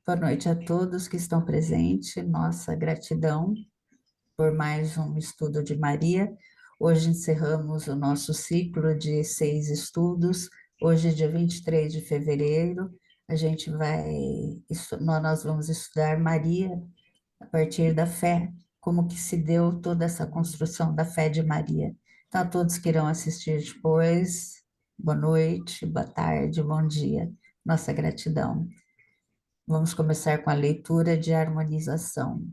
Boa noite a todos que estão presentes. Nossa gratidão por mais um estudo de Maria. Hoje encerramos o nosso ciclo de 6 estudos. Hoje, dia 23 de fevereiro, nós vamos estudar Maria a partir da fé, como que se deu toda essa construção da fé de Maria. Então, a todos que irão assistir depois, boa noite, boa tarde, bom dia. Nossa gratidão. Vamos começar com a leitura de harmonização.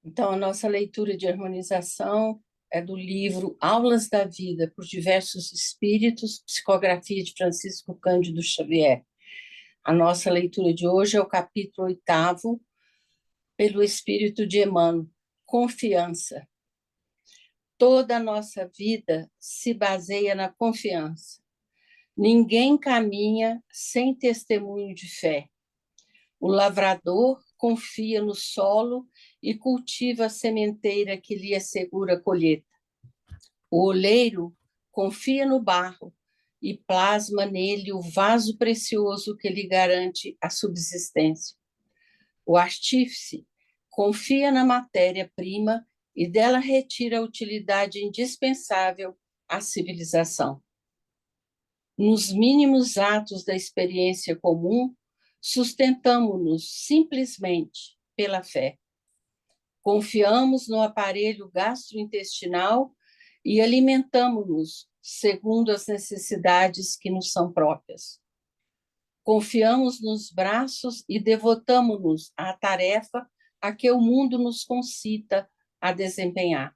Então, a nossa leitura de harmonização é do livro Aulas da Vida por Diversos Espíritos, psicografia de Francisco Cândido Xavier. A nossa leitura de hoje é o capítulo 8º, pelo Espírito de Emmanuel, Confiança. Toda a nossa vida se baseia na confiança. Ninguém caminha sem testemunho de fé. O lavrador confia no solo e cultiva a sementeira que lhe assegura a colheita. O oleiro confia no barro e plasma nele o vaso precioso que lhe garante a subsistência. O artífice confia na matéria-prima e dela retira a utilidade indispensável à civilização. Nos mínimos atos da experiência comum, sustentamo-nos simplesmente pela fé. Confiamos no aparelho gastrointestinal e alimentamo-nos segundo as necessidades que nos são próprias. Confiamos nos braços e devotamo-nos à tarefa a que o mundo nos concita a desempenhar.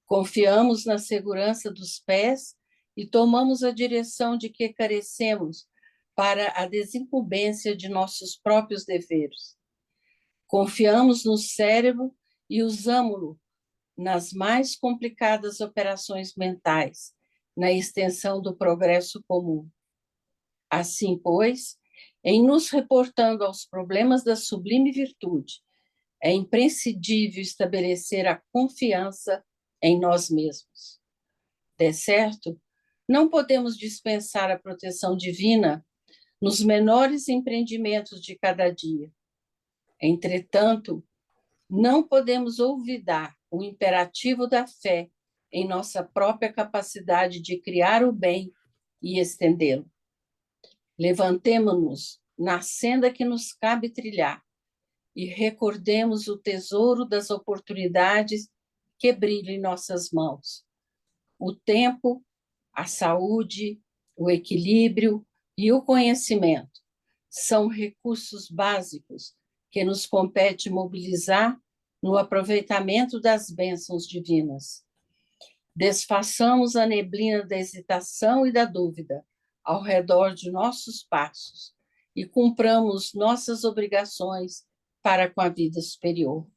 Confiamos na segurança dos pés e tomamos a direção de que carecemos para a desincumbência de nossos próprios deveres. Confiamos no cérebro e usamo-lo nas mais complicadas operações mentais, na extensão do progresso comum. Assim, pois, em nos reportando aos problemas da sublime virtude, é imprescindível estabelecer a confiança em nós mesmos. De certo, não podemos dispensar a proteção divina nos menores empreendimentos de cada dia. Entretanto, não podemos olvidar o imperativo da fé em nossa própria capacidade de criar o bem e estendê-lo. Levantemo-nos na senda que nos cabe trilhar e recordemos o tesouro das oportunidades que brilham em nossas mãos. O tempo, a saúde, o equilíbrio e o conhecimento são recursos básicos que nos compete mobilizar no aproveitamento das bênçãos divinas. Desfaçamos a neblina da hesitação e da dúvida ao redor de nossos passos e cumpramos nossas obrigações para com a vida superior.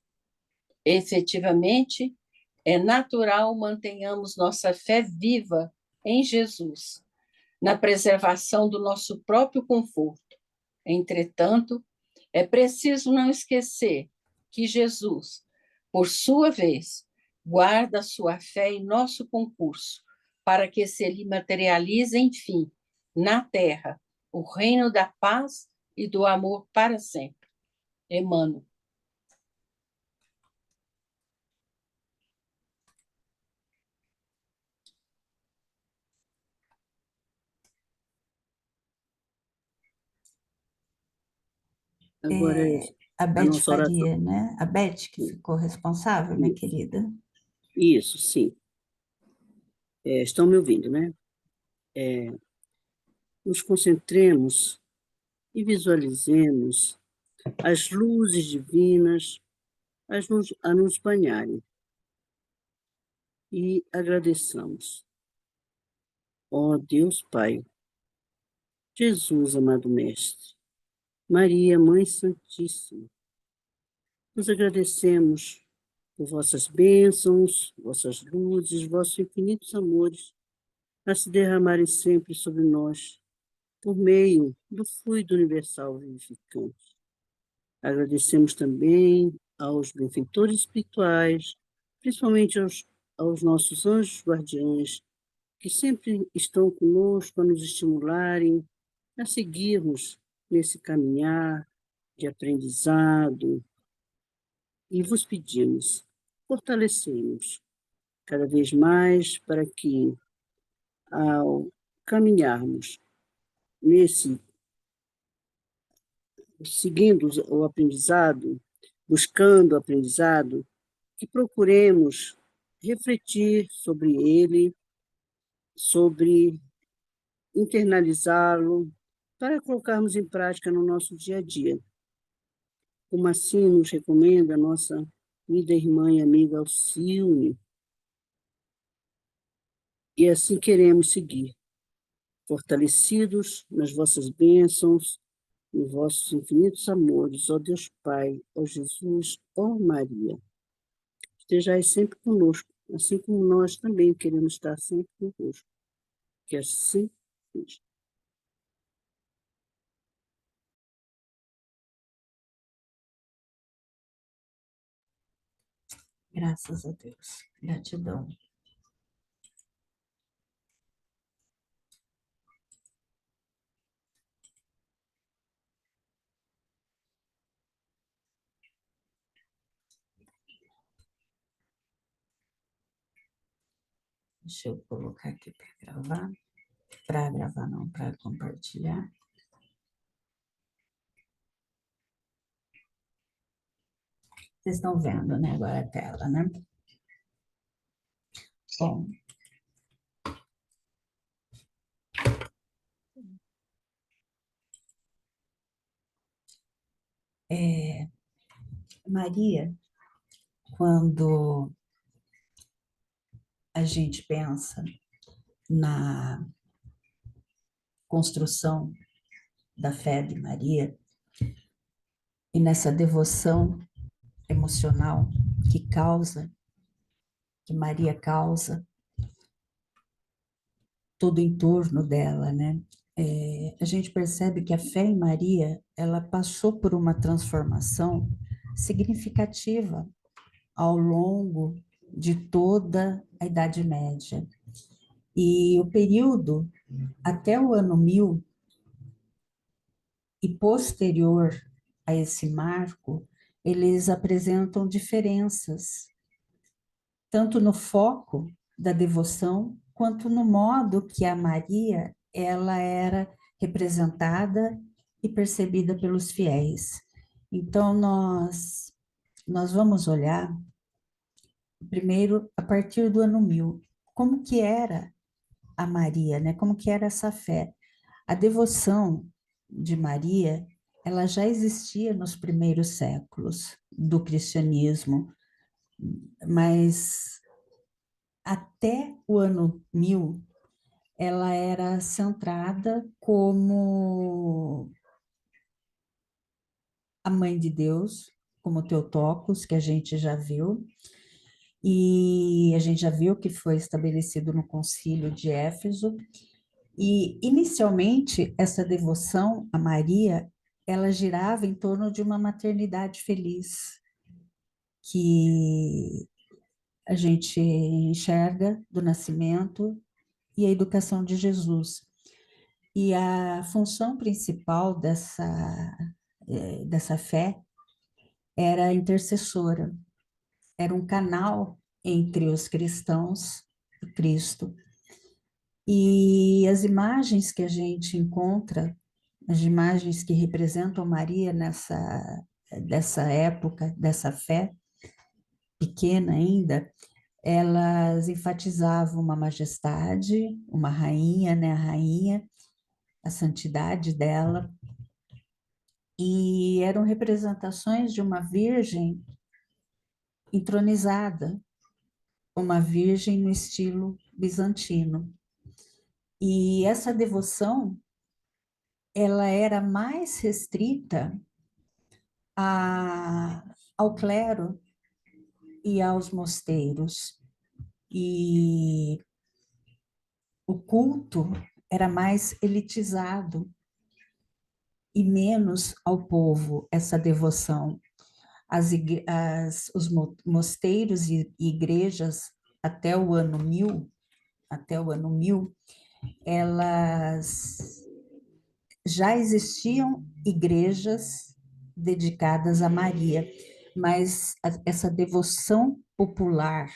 Efetivamente, é natural mantenhamos nossa fé viva em Jesus, na preservação do nosso próprio conforto. Entretanto, é preciso não esquecer que Jesus, por sua vez, guarda sua fé em nosso concurso, para que se lhe materialize, enfim, na terra, o reino da paz e do amor para sempre. Emmanuel. Agora A a Beth nossa oração. Faria, né? A Beth que ficou responsável, minha querida. Isso, sim. Estão me ouvindo, né? Nos concentremos e visualizemos as luzes divinas a nos banharem. E agradeçamos. Ó Deus Pai, Jesus, amado Mestre, Maria, Mãe Santíssima, nos agradecemos por vossas bênçãos, vossas luzes, vossos infinitos amores, a se derramarem sempre sobre nós, por meio do fluido universal vivificante. Agradecemos também aos benfeitores espirituais, principalmente aos nossos anjos guardiães, que sempre estão conosco a nos estimularem a seguirmos nesse caminhar de aprendizado, e vos pedimos, fortalecei-nos cada vez mais para que, ao caminharmos nesse, seguindo o aprendizado, buscando o aprendizado, que procuremos refletir sobre ele, sobre internalizá-lo, para colocarmos em prática no nosso dia a dia. Como assim nos recomenda a nossa querida irmã e amiga Alcione. E assim queremos seguir, fortalecidos nas vossas bênçãos, nos vossos infinitos amores, ó Deus Pai, ó Jesus, ó Maria. Estejais sempre conosco, assim como nós também queremos estar sempre convosco. Que assim seja. Graças a Deus. Gratidão. Deixa eu colocar aqui para gravar. Para gravar, não, para compartilhar. Vocês estão vendo, né, agora a tela, né? Bom. Maria, quando a gente pensa na construção da fé de Maria e nessa devoção emocional que Maria causa todo em torno dela, né? A gente percebe que a fé em Maria, ela passou por uma transformação significativa ao longo de toda a Idade Média. E o período até o ano 1000 e posterior a esse marco, eles apresentam diferenças, tanto no foco da devoção, quanto no modo que a Maria ela era representada e percebida pelos fiéis. Então, nós vamos olhar, primeiro, a partir do ano 1000, como que era a Maria, né? Como que era essa fé. A devoção de Maria, ela já existia nos primeiros séculos do cristianismo, mas até o ano 1000, ela era centrada como a mãe de Deus, como Teotocos, que a gente já viu, e a gente já viu que foi estabelecido no Concílio de Éfeso. E, inicialmente, essa devoção a Maria, ela girava em torno de uma maternidade feliz, que a gente enxerga do nascimento e a educação de Jesus. E a função principal dessa fé era intercessora, era um canal entre os cristãos e Cristo. E as imagens que a gente encontra, as imagens que representam Maria dessa época, dessa fé pequena ainda, elas enfatizavam uma majestade, uma rainha, né, a rainha, a santidade dela, e eram representações de uma virgem entronizada, uma virgem no estilo bizantino. E essa devoção, ela era mais restrita ao clero e aos mosteiros. E o culto era mais elitizado e menos ao povo, essa devoção. Os mosteiros e igrejas até o ano 1000, até o ano 1000, elas já existiam igrejas dedicadas a Maria, mas essa devoção popular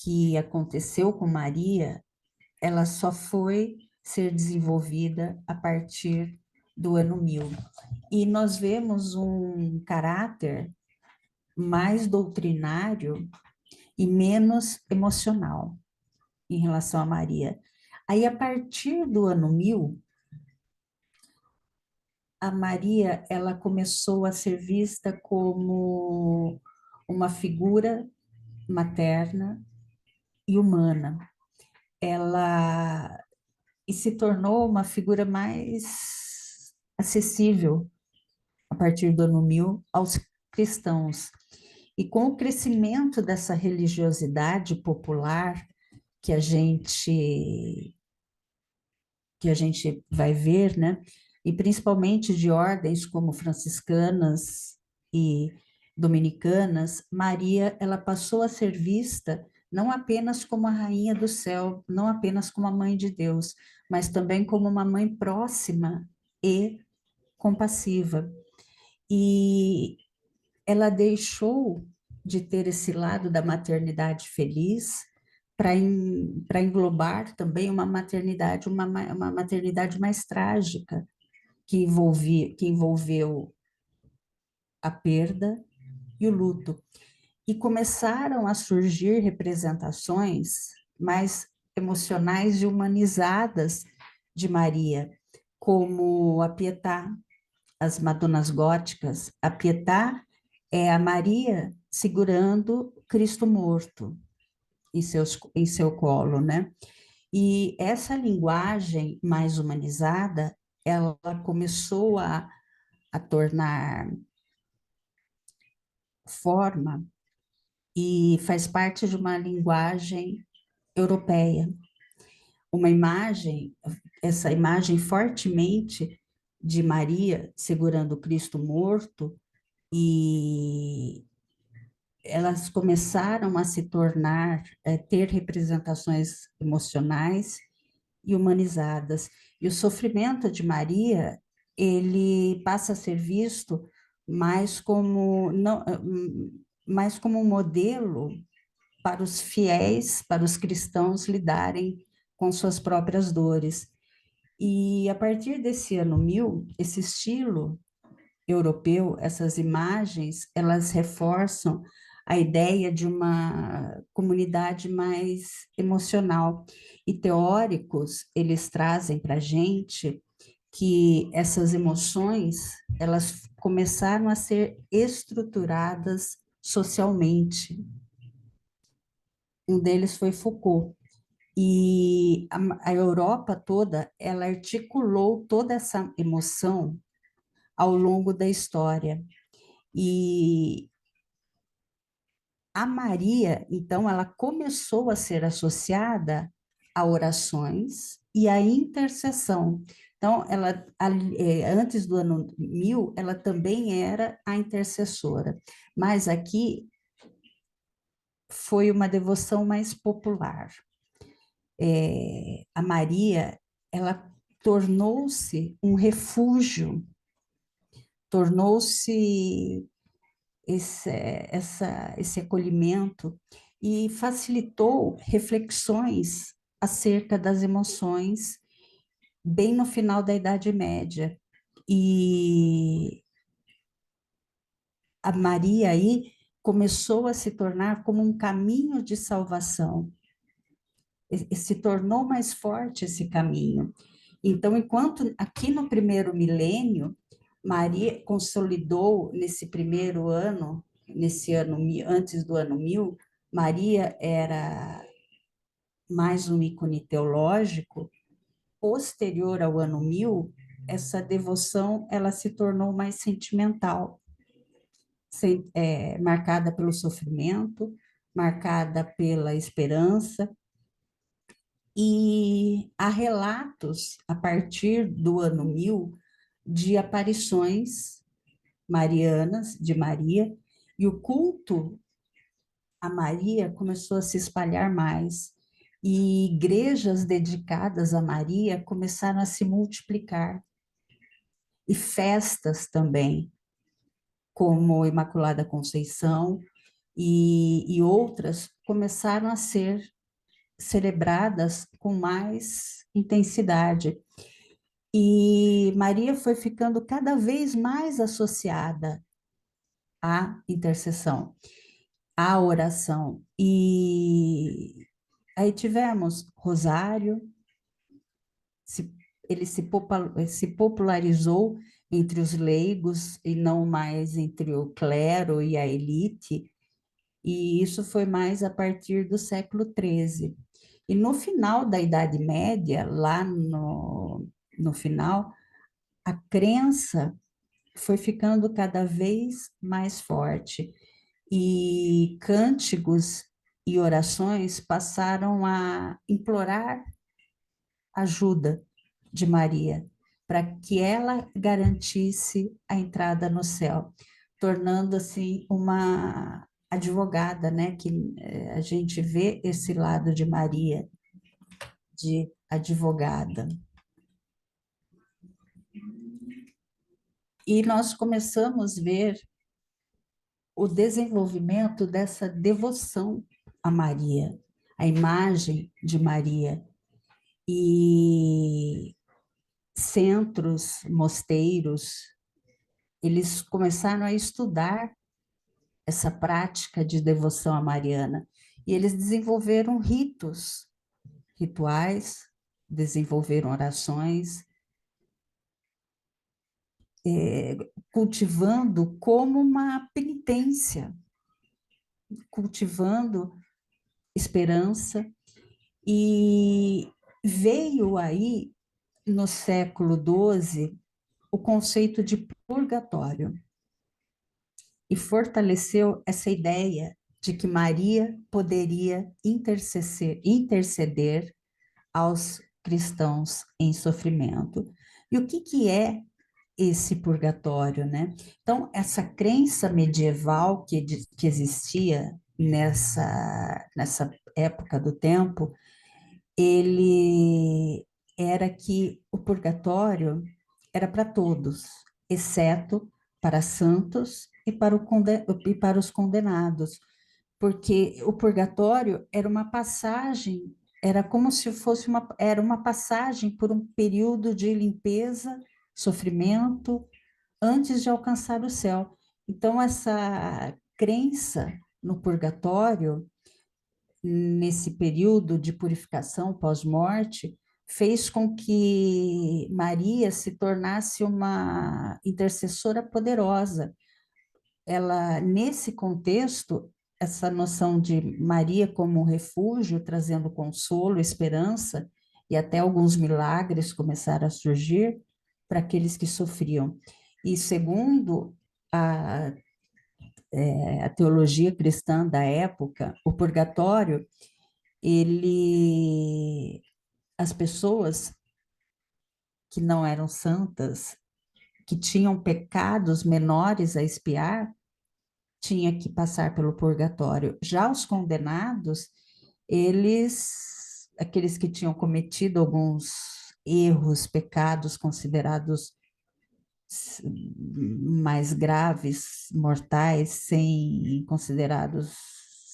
que aconteceu com Maria, ela só foi ser desenvolvida a partir do ano 1000. E nós vemos um caráter mais doutrinário e menos emocional em relação a Maria. Aí, a partir do ano 1000, a Maria, ela começou a ser vista como uma figura materna e humana. Ela e se tornou uma figura mais acessível a partir do ano 1000 aos cristãos. E com o crescimento dessa religiosidade popular que a gente vai ver, né? E principalmente de ordens como franciscanas e dominicanas, Maria, ela passou a ser vista não apenas como a rainha do céu, não apenas como a mãe de Deus, mas também como uma mãe próxima e compassiva. E ela deixou de ter esse lado da maternidade feliz para englobar também uma maternidade, uma maternidade mais trágica, que envolveu a perda e o luto. E começaram a surgir representações mais emocionais e humanizadas de Maria, como a Pietà, as Madonas góticas. A Pietà é a Maria segurando Cristo morto em seu colo, né? E essa linguagem mais humanizada, ela começou a tornar forma e faz parte de uma linguagem europeia. Uma imagem, essa imagem fortemente de Maria segurando Cristo morto, e elas começaram a se tornar, ter representações emocionais e humanizadas. E o sofrimento de Maria, ele passa a ser visto mais como, não, mais como um modelo para os fiéis, para os cristãos lidarem com suas próprias dores. E a partir desse ano 1000, esse estilo europeu, essas imagens, elas reforçam a ideia de uma comunidade mais emocional. E teóricos, eles trazem para a gente que essas emoções, elas começaram a ser estruturadas socialmente. Um deles foi Foucault. E a Europa toda, ela articulou toda essa emoção ao longo da história. E a Maria, então, ela começou a ser associada a orações e à intercessão. Então, antes do ano 1000, ela também era a intercessora. Mas aqui foi uma devoção mais popular. A Maria, ela tornou-se um refúgio, tornou-se esse acolhimento e facilitou reflexões acerca das emoções bem no final da Idade Média. E a Maria aí começou a se tornar como um caminho de salvação. E se tornou mais forte esse caminho. Então, enquanto aqui no primeiro milênio, Maria consolidou nesse primeiro ano, nesse ano antes do ano 1000, Maria era mais um ícone teológico. Posterior ao ano 1000, essa devoção ela se tornou mais sentimental, marcada pelo sofrimento, marcada pela esperança. E há relatos, a partir do ano 1000, de aparições marianas de Maria, e o culto a Maria começou a se espalhar mais. E igrejas dedicadas a Maria começaram a se multiplicar. E festas também, como Imaculada Conceição e outras, começaram a ser celebradas com mais intensidade. E Maria foi ficando cada vez mais associada à intercessão, à oração. E aí tivemos Rosário, se, ele se popularizou entre os leigos e não mais entre o clero e a elite, e isso foi mais a partir do século XIII. E no final da Idade Média, lá no final, a crença foi ficando cada vez mais forte e cânticos e orações passaram a implorar ajuda de Maria para que ela garantisse a entrada no céu, tornando assim uma advogada, né? Que a gente vê esse lado de Maria, de advogada. E nós começamos a ver o desenvolvimento dessa devoção a Maria, a imagem de Maria. E centros, mosteiros, eles começaram a estudar essa prática de devoção a Mariana. E eles desenvolveram rituais, desenvolveram orações, cultivando como uma penitência, cultivando esperança. E veio aí, no século XII, o conceito de purgatório e fortaleceu essa ideia de que Maria poderia interceder aos cristãos em sofrimento. E o que é esse purgatório, né? Então, essa crença medieval que existia nessa época do tempo, ele era que o purgatório era para todos, exceto para santos e para os condenados, porque o purgatório era uma passagem, era como se fosse era uma passagem por um período de limpeza, sofrimento, antes de alcançar o céu. Então, essa crença no purgatório, nesse período de purificação pós-morte, fez com que Maria se tornasse uma intercessora poderosa. Ela, nesse contexto, essa noção de Maria como um refúgio, trazendo consolo, esperança, e até alguns milagres começaram a surgir para aqueles que sofriam. E segundo a teologia cristã da época, o purgatório, as pessoas que não eram santas, que tinham pecados menores a expiar, tinha que passar pelo purgatório. Já os condenados, aqueles que tinham cometido alguns erros, pecados considerados mais graves, mortais, considerados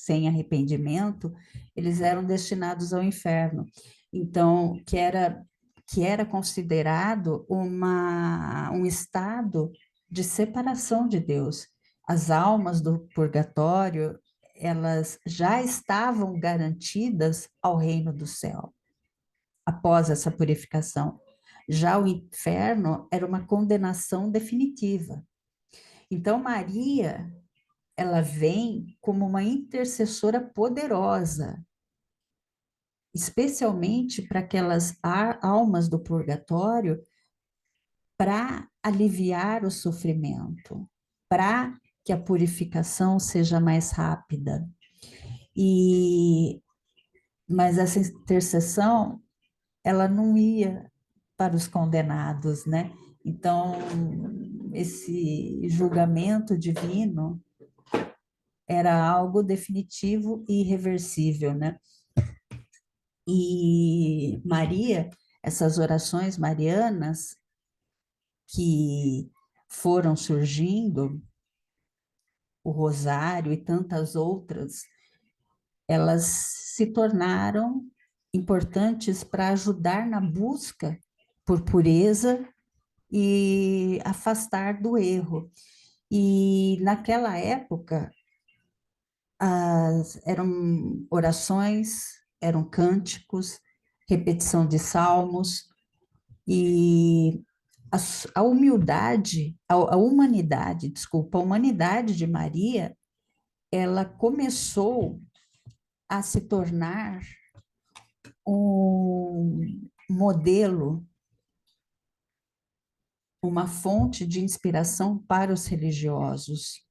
sem arrependimento, eles eram destinados ao inferno. Então, que era considerado um estado de separação de Deus. As almas do purgatório, elas já estavam garantidas ao reino do céu, após essa purificação. Já o inferno era uma condenação definitiva. Então, Maria, ela vem como uma intercessora poderosa, especialmente para aquelas almas do purgatório, para aliviar o sofrimento, para que a purificação seja mais rápida. Mas essa intercessão, ela não ia para os condenados, né? Então, esse julgamento divino era algo definitivo e irreversível, né? E Maria, essas orações marianas que foram surgindo, o rosário e tantas outras, elas se tornaram importantes para ajudar na busca por pureza e afastar do erro. E naquela época, eram orações, eram cânticos, repetição de salmos, e a humildade, a humanidade, desculpa, a humanidade de Maria, ela começou a se tornar um modelo, uma fonte de inspiração para os religiosos.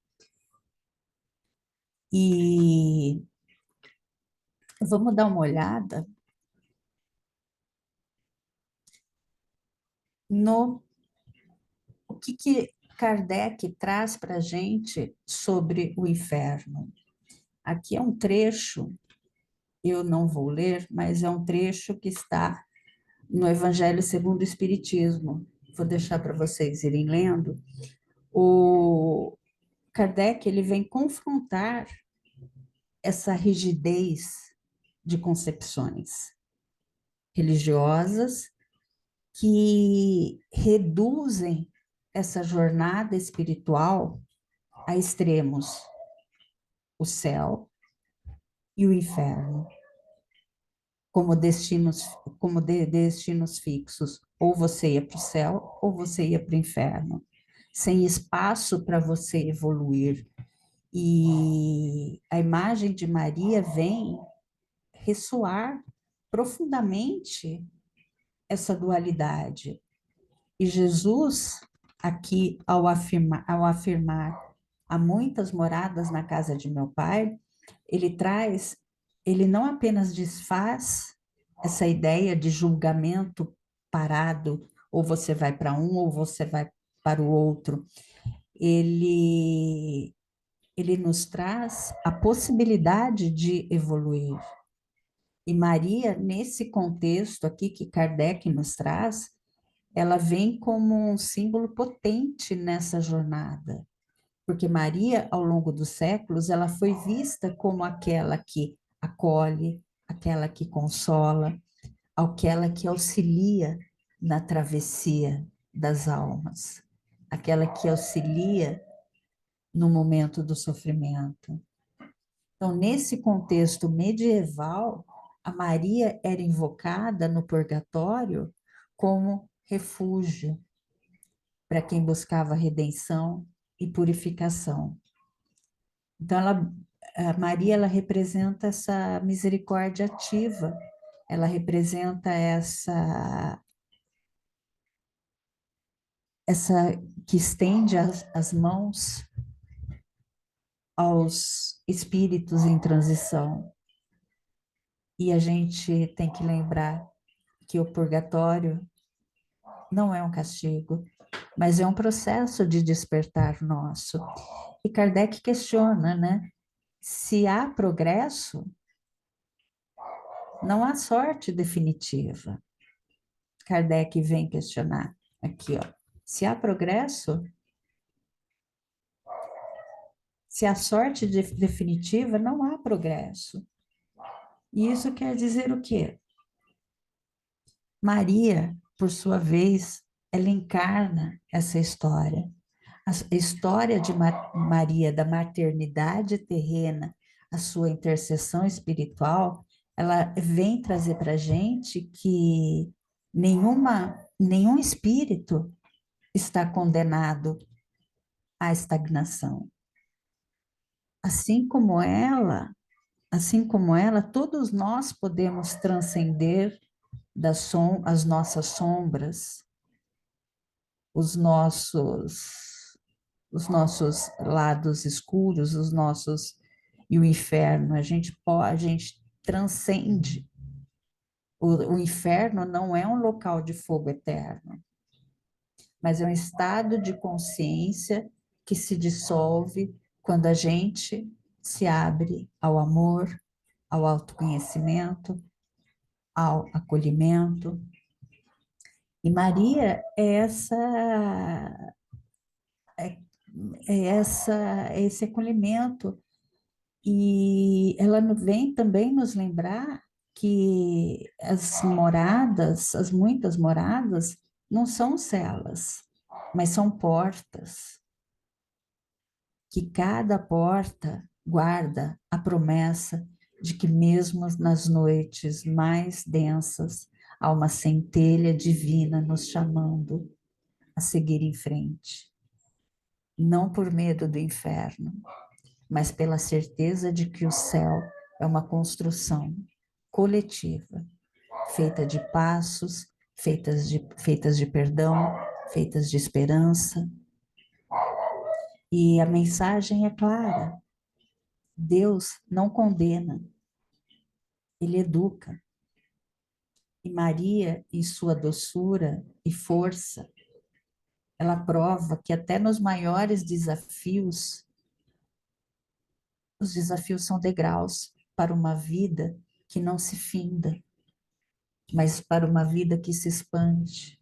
E vamos dar uma olhada no o que Kardec traz para a gente sobre o inferno. Aqui é um trecho, eu não vou ler, mas é um trecho que está no Evangelho segundo o Espiritismo. Vou deixar para vocês irem lendo. O Kardec, ele vem confrontar essa rigidez de concepções religiosas que reduzem essa jornada espiritual a extremos, o céu e o inferno, como destinos fixos. Ou você ia para o céu, ou você ia para o inferno, sem espaço para você evoluir. E a imagem de Maria vem ressoar profundamente essa dualidade. E Jesus, aqui, ao afirmar há muitas moradas na casa de meu pai, ele não apenas desfaz essa ideia de julgamento parado, ou você vai para um ou você vai para o outro. Ele nos traz a possibilidade de evoluir. E Maria, nesse contexto aqui que Kardec nos traz, ela vem como um símbolo potente nessa jornada, porque Maria, ao longo dos séculos, ela foi vista como aquela que acolhe, aquela que consola, aquela que auxilia na travessia das almas, aquela que auxilia no momento do sofrimento. Então, nesse contexto medieval, a Maria era invocada no purgatório como refúgio para quem buscava redenção e purificação. Então, a Maria, ela representa essa misericórdia ativa, ela representa essa que estende as mãos aos espíritos em transição. E a gente tem que lembrar que o purgatório não é um castigo, mas é um processo de despertar nosso. E Kardec questiona, né? Se há progresso, não há sorte definitiva. Kardec vem questionar aqui, ó. Se há progresso, se há sorte definitiva, não há progresso. E isso quer dizer o quê? Maria, por sua vez, ela encarna essa história. A história de Maria, da maternidade terrena, a sua intercessão espiritual, ela vem trazer para a gente que nenhum espírito está condenado à estagnação. Assim como ela, todos nós podemos transcender as nossas sombras, os nossos lados escuros, e o inferno. A gente transcende. O inferno não é um local de fogo eterno, mas é um estado de consciência que se dissolve quando a gente se abre ao amor, ao autoconhecimento, ao acolhimento. E Maria é, é esse acolhimento. E ela vem também nos lembrar que as moradas, as muitas moradas, não são celas, mas são portas. Que cada porta guarda a promessa de que mesmo nas noites mais densas, há uma centelha divina nos chamando a seguir em frente. Não por medo do inferno, mas pela certeza de que o céu é uma construção coletiva, feita de passos, feitas de perdão, feitas de esperança. E a mensagem é clara: Deus não condena, Ele educa. E Maria, em sua doçura e força, ela prova que até nos maiores desafios, os desafios são degraus para uma vida que não se finda, mas para uma vida que se expande,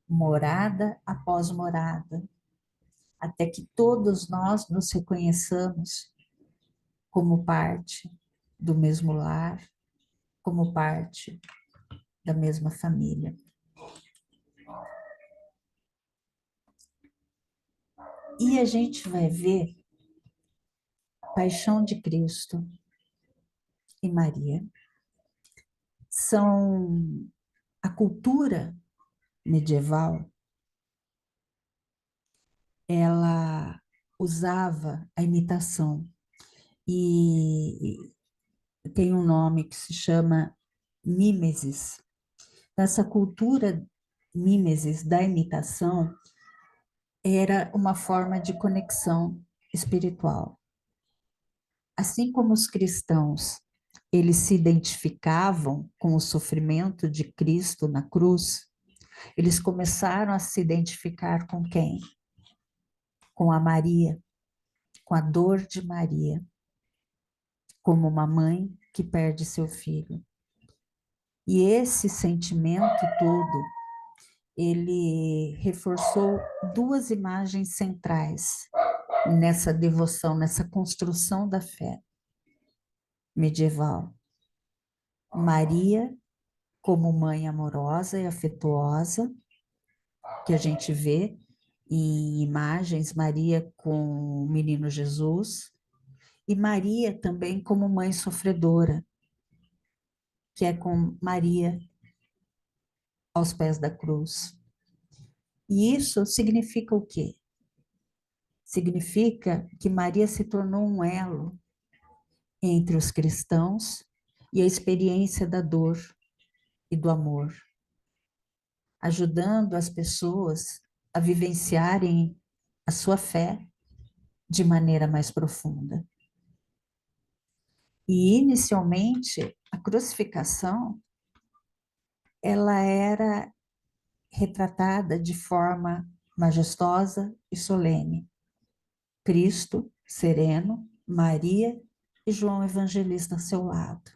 morada após morada, até que todos nós nos reconheçamos como parte do mesmo lar, como parte da mesma família. E a gente vai ver a paixão de Cristo e Maria. São a cultura medieval, ela usava a imitação e tem um nome que se chama mimesis. Essa cultura mimesis da imitação era uma forma de conexão espiritual. Assim como os cristãos, eles se identificavam com o sofrimento de Cristo na cruz, eles começaram a se identificar com quem? Com a Maria, com a dor de Maria, como uma mãe que perde seu filho. E esse sentimento todo, ele reforçou duas imagens centrais nessa devoção, nessa construção da fé medieval. Maria como mãe amorosa e afetuosa, que a gente vê em imagens, Maria com o menino Jesus, e Maria também como mãe sofredora, que é com Maria aos pés da cruz. E isso significa o quê? Significa que Maria se tornou um elo entre os cristãos e a experiência da dor e do amor, ajudando as pessoas a vivenciarem a sua fé de maneira mais profunda. E, inicialmente, a crucificação, ela era retratada de forma majestosa e solene. Cristo, sereno, Maria e João Evangelista ao seu lado.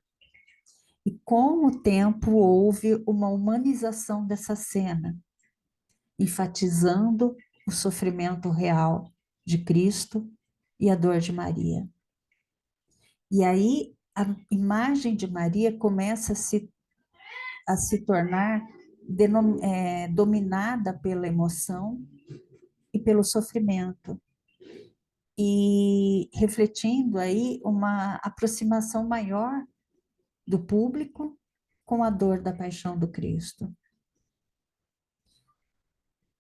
E com o tempo houve uma humanização dessa cena, enfatizando o sofrimento real de Cristo e a dor de Maria. E aí a imagem de Maria começa a se tornar dominada pela emoção e pelo sofrimento, e refletindo aí uma aproximação maior do público com a dor da paixão do Cristo.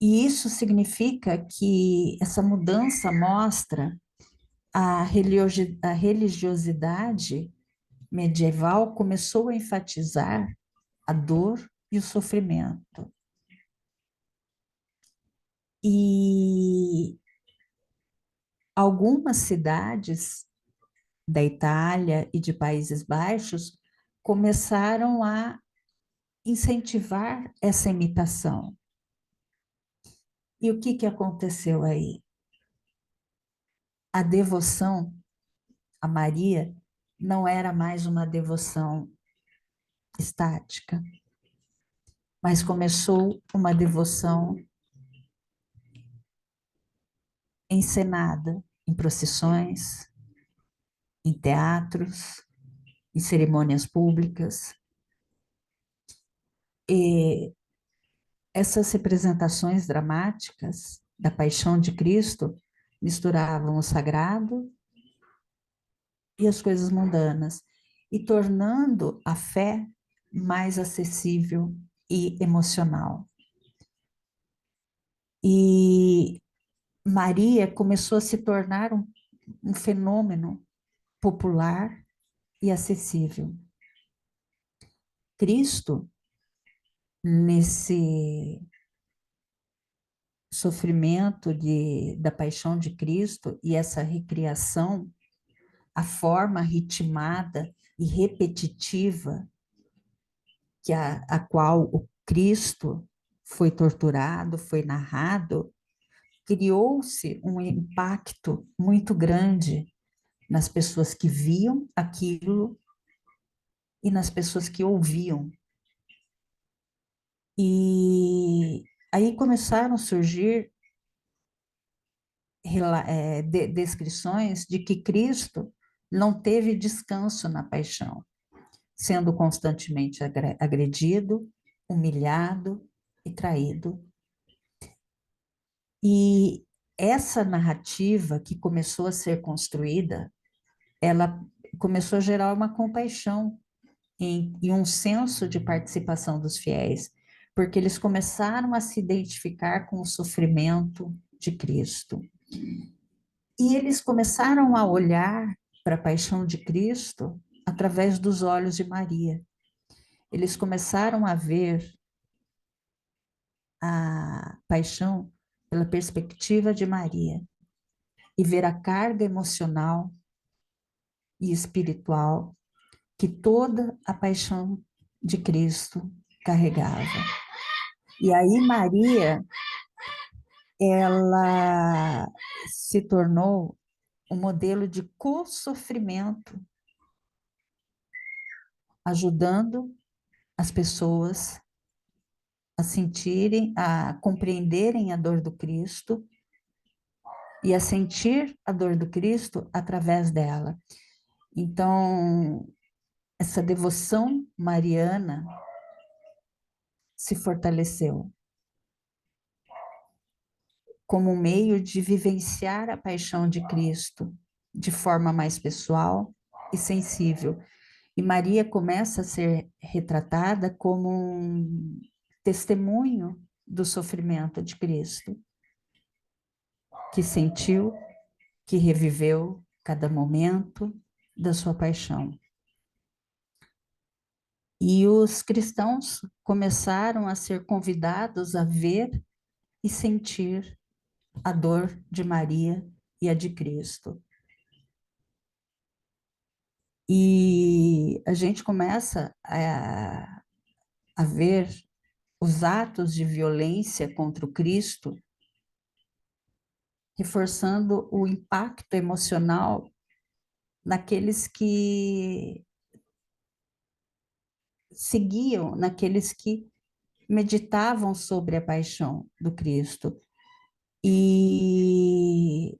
E isso significa que essa mudança mostra a religiosidade medieval começou a enfatizar a dor e o sofrimento. E algumas cidades da Itália e de Países Baixos começaram a incentivar essa imitação. E o que aconteceu aí? A devoção a Maria não era mais uma devoção estática, mas começou uma devoção encenada em procissões, em teatros, em cerimônias públicas. E essas representações dramáticas da paixão de Cristo misturavam o sagrado e as coisas mundanas, e tornando a fé mais acessível e emocional. E Maria começou a se tornar um fenômeno popular e acessível. Cristo, nesse sofrimento da paixão de Cristo e essa recriação, a forma ritmada e repetitiva a qual o Cristo foi torturado, foi narrado, criou-se um impacto muito grande nas pessoas que viam aquilo e nas pessoas que ouviam. E aí começaram a surgir descrições de que Cristo não teve descanso na paixão, sendo constantemente agredido, humilhado e traído. E essa narrativa que começou a ser construída, ela começou a gerar uma compaixão e um senso de participação dos fiéis, porque eles começaram a se identificar com o sofrimento de Cristo. E eles começaram a olhar para a paixão de Cristo através dos olhos de Maria. Eles começaram a ver a paixão pela perspectiva de Maria e ver a carga emocional e espiritual que toda a paixão de Cristo carregava. E aí Maria, ela se tornou um modelo de co-sofrimento, ajudando as pessoas a sentirem, a compreenderem a dor do Cristo e a sentir a dor do Cristo através dela. Então, essa devoção mariana se fortaleceu como um meio de vivenciar a paixão de Cristo de forma mais pessoal e sensível. E Maria começa a ser retratada como um testemunho do sofrimento de Cristo, que sentiu, que reviveu cada momento da sua paixão. E os cristãos começaram a ser convidados a ver e sentir a dor de Maria e a de Cristo. E a gente começa a ver os atos de violência contra o Cristo, reforçando o impacto emocional naqueles que seguiam, naqueles que meditavam sobre a paixão do Cristo. E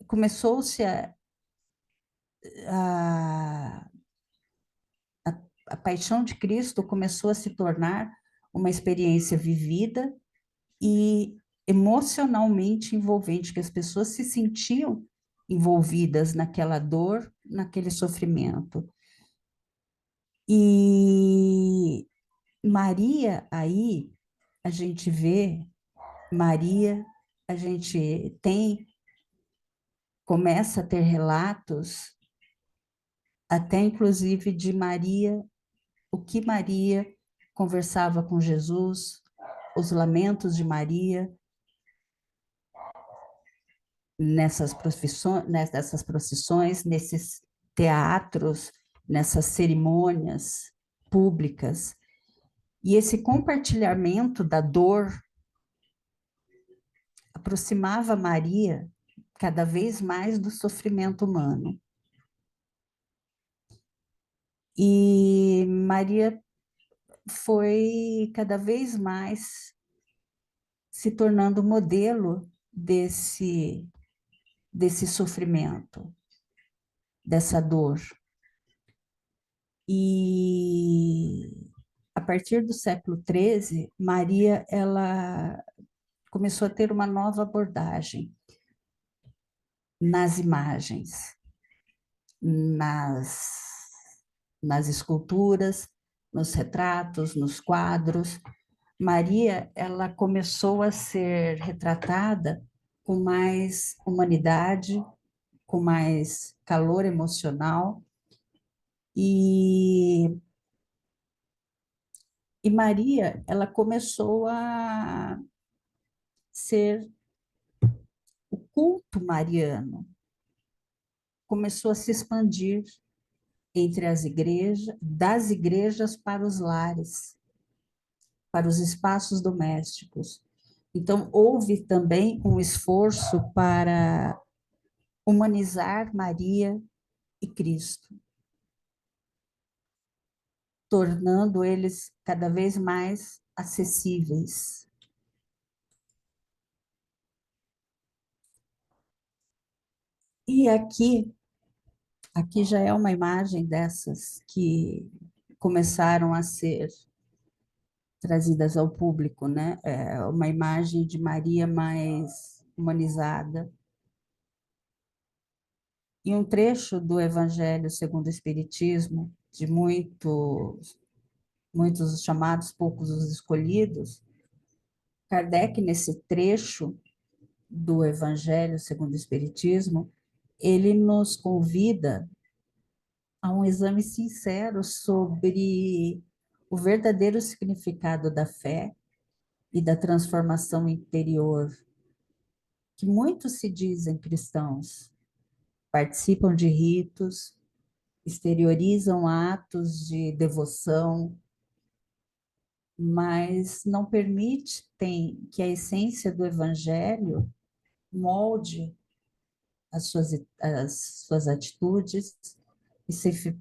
começou-se a, a paixão de Cristo começou a se tornar uma experiência vivida e emocionalmente envolvente, que as pessoas se sentiam envolvidas naquela dor, naquele sofrimento. E Maria, aí, a gente vê Maria, a gente começa a ter relatos, até inclusive de Maria, o que Maria conversava com Jesus, os lamentos de Maria nessas procissões, nesses teatros, nessas cerimônias públicas. E esse compartilhamento da dor aproximava Maria cada vez mais do sofrimento humano. E Maria foi cada vez mais se tornando modelo desse sofrimento, dessa dor. E a partir do século XIII, Maria ela começou a ter uma nova abordagem nas imagens, nas esculturas, nos retratos, nos quadros. Maria, ela começou a ser retratada com mais humanidade, com mais calor emocional, e, e Maria, ela começou a ser o culto mariano, começou a se expandir entre as igrejas, das igrejas para os lares, para os espaços domésticos. Então, houve também um esforço para humanizar Maria e Cristo, tornando eles cada vez mais acessíveis. E aqui já é uma imagem dessas que começaram a ser trazidas ao público, né? É uma imagem de Maria mais humanizada. E um trecho do Evangelho segundo o Espiritismo, de muitos chamados, poucos os escolhidos, Kardec, nesse trecho do Evangelho segundo o Espiritismo, ele nos convida a um exame sincero sobre o verdadeiro significado da fé e da transformação interior, que muitos se dizem cristãos, participam de ritos, exteriorizam atos de devoção, mas não permitem que a essência do Evangelho molde as suas atitudes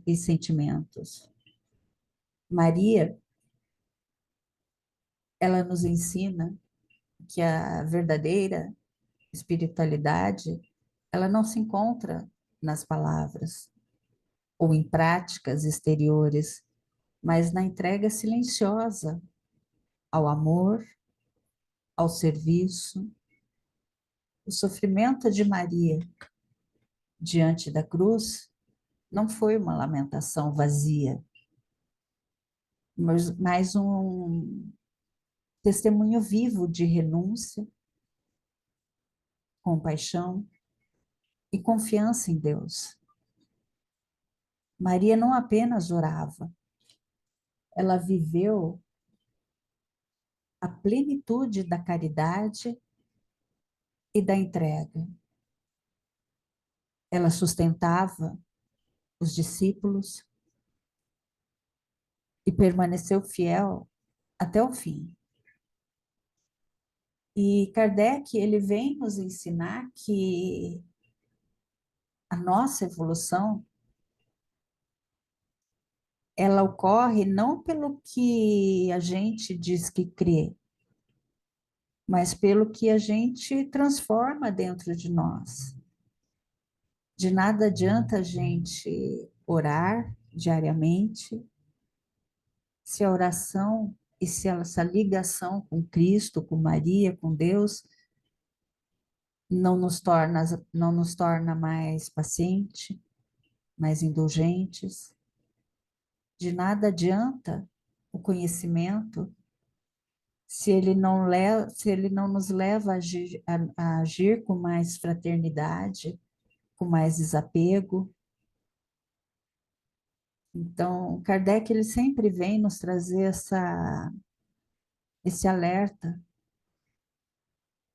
e sentimentos. Maria, ela nos ensina que a verdadeira espiritualidade, ela não se encontra nas palavras ou em práticas exteriores, mas na entrega silenciosa ao amor, ao serviço. O sofrimento de Maria diante da cruz não foi uma lamentação vazia, mas um testemunho vivo de renúncia, compaixão e confiança em Deus. Maria não apenas orava, ela viveu a plenitude da caridade e da entrega. Ela sustentava os discípulos e permaneceu fiel até o fim. E Kardec, ele vem nos ensinar que a nossa evolução, ela ocorre não pelo que a gente diz que crê, mas pelo que a gente transforma dentro de nós. De nada adianta a gente orar diariamente, se a oração e se essa ligação com Cristo, com Maria, com Deus, não nos torna mais paciente, mais indulgentes. De nada adianta o conhecimento se ele não nos leva a agir com mais fraternidade, com mais desapego. Então, Kardec, ele sempre vem nos trazer esse alerta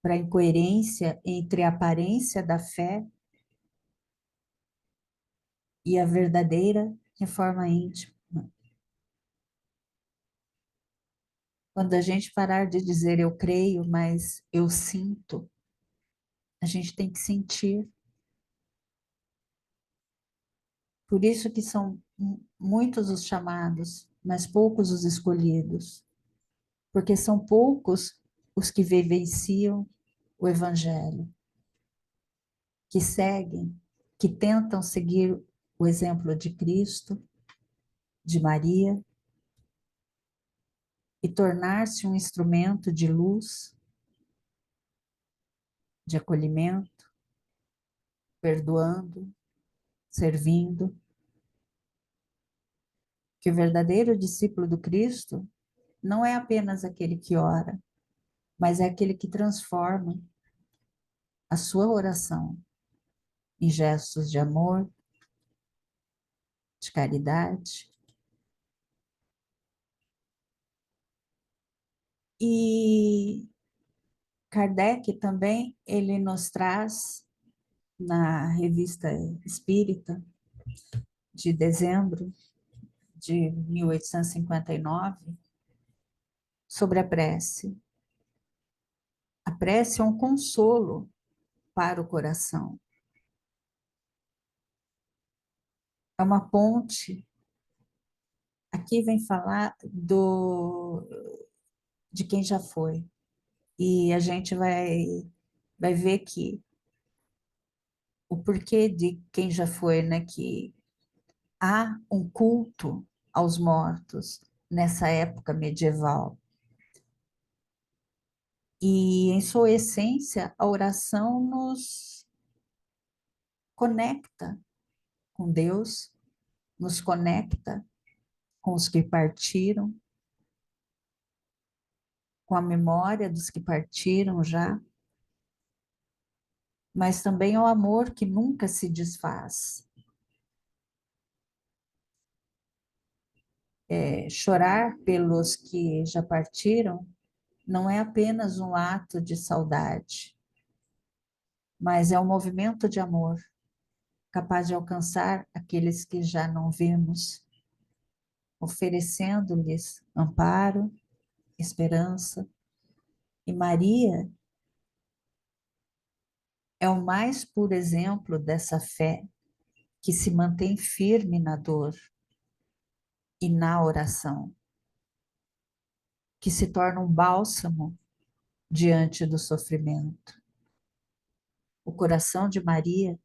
para a incoerência entre a aparência da fé e a verdadeira reforma íntima. Quando a gente parar de dizer eu creio, mas eu sinto, a gente tem que sentir. Por isso que são muitos os chamados, mas poucos os escolhidos, porque são poucos os que vivenciam o Evangelho, que seguem, que tentam seguir o exemplo de Cristo, de Maria, e tornar-se um instrumento de luz, de acolhimento, perdoando, servindo. Que o verdadeiro discípulo do Cristo não é apenas aquele que ora, mas é aquele que transforma a sua oração em gestos de amor, de caridade. E Kardec também, ele nos traz na Revista Espírita de dezembro de 1859 sobre a prece. A prece é um consolo para o coração. É uma ponte. Aqui vem falar de quem já foi. E a gente vai ver que o porquê de quem já foi, né? Que há um culto aos mortos nessa época medieval. E, em sua essência, a oração nos conecta com Deus, nos conecta com os que partiram, com a memória dos que partiram já, mas também é o amor que nunca se desfaz. Chorar pelos que já partiram não é apenas um ato de saudade, mas é um movimento de amor, capaz de alcançar aqueles que já não vemos, oferecendo-lhes amparo, esperança. E Maria é o mais puro exemplo dessa fé que se mantém firme na dor e na oração, que se torna um bálsamo diante do sofrimento. O coração de Maria,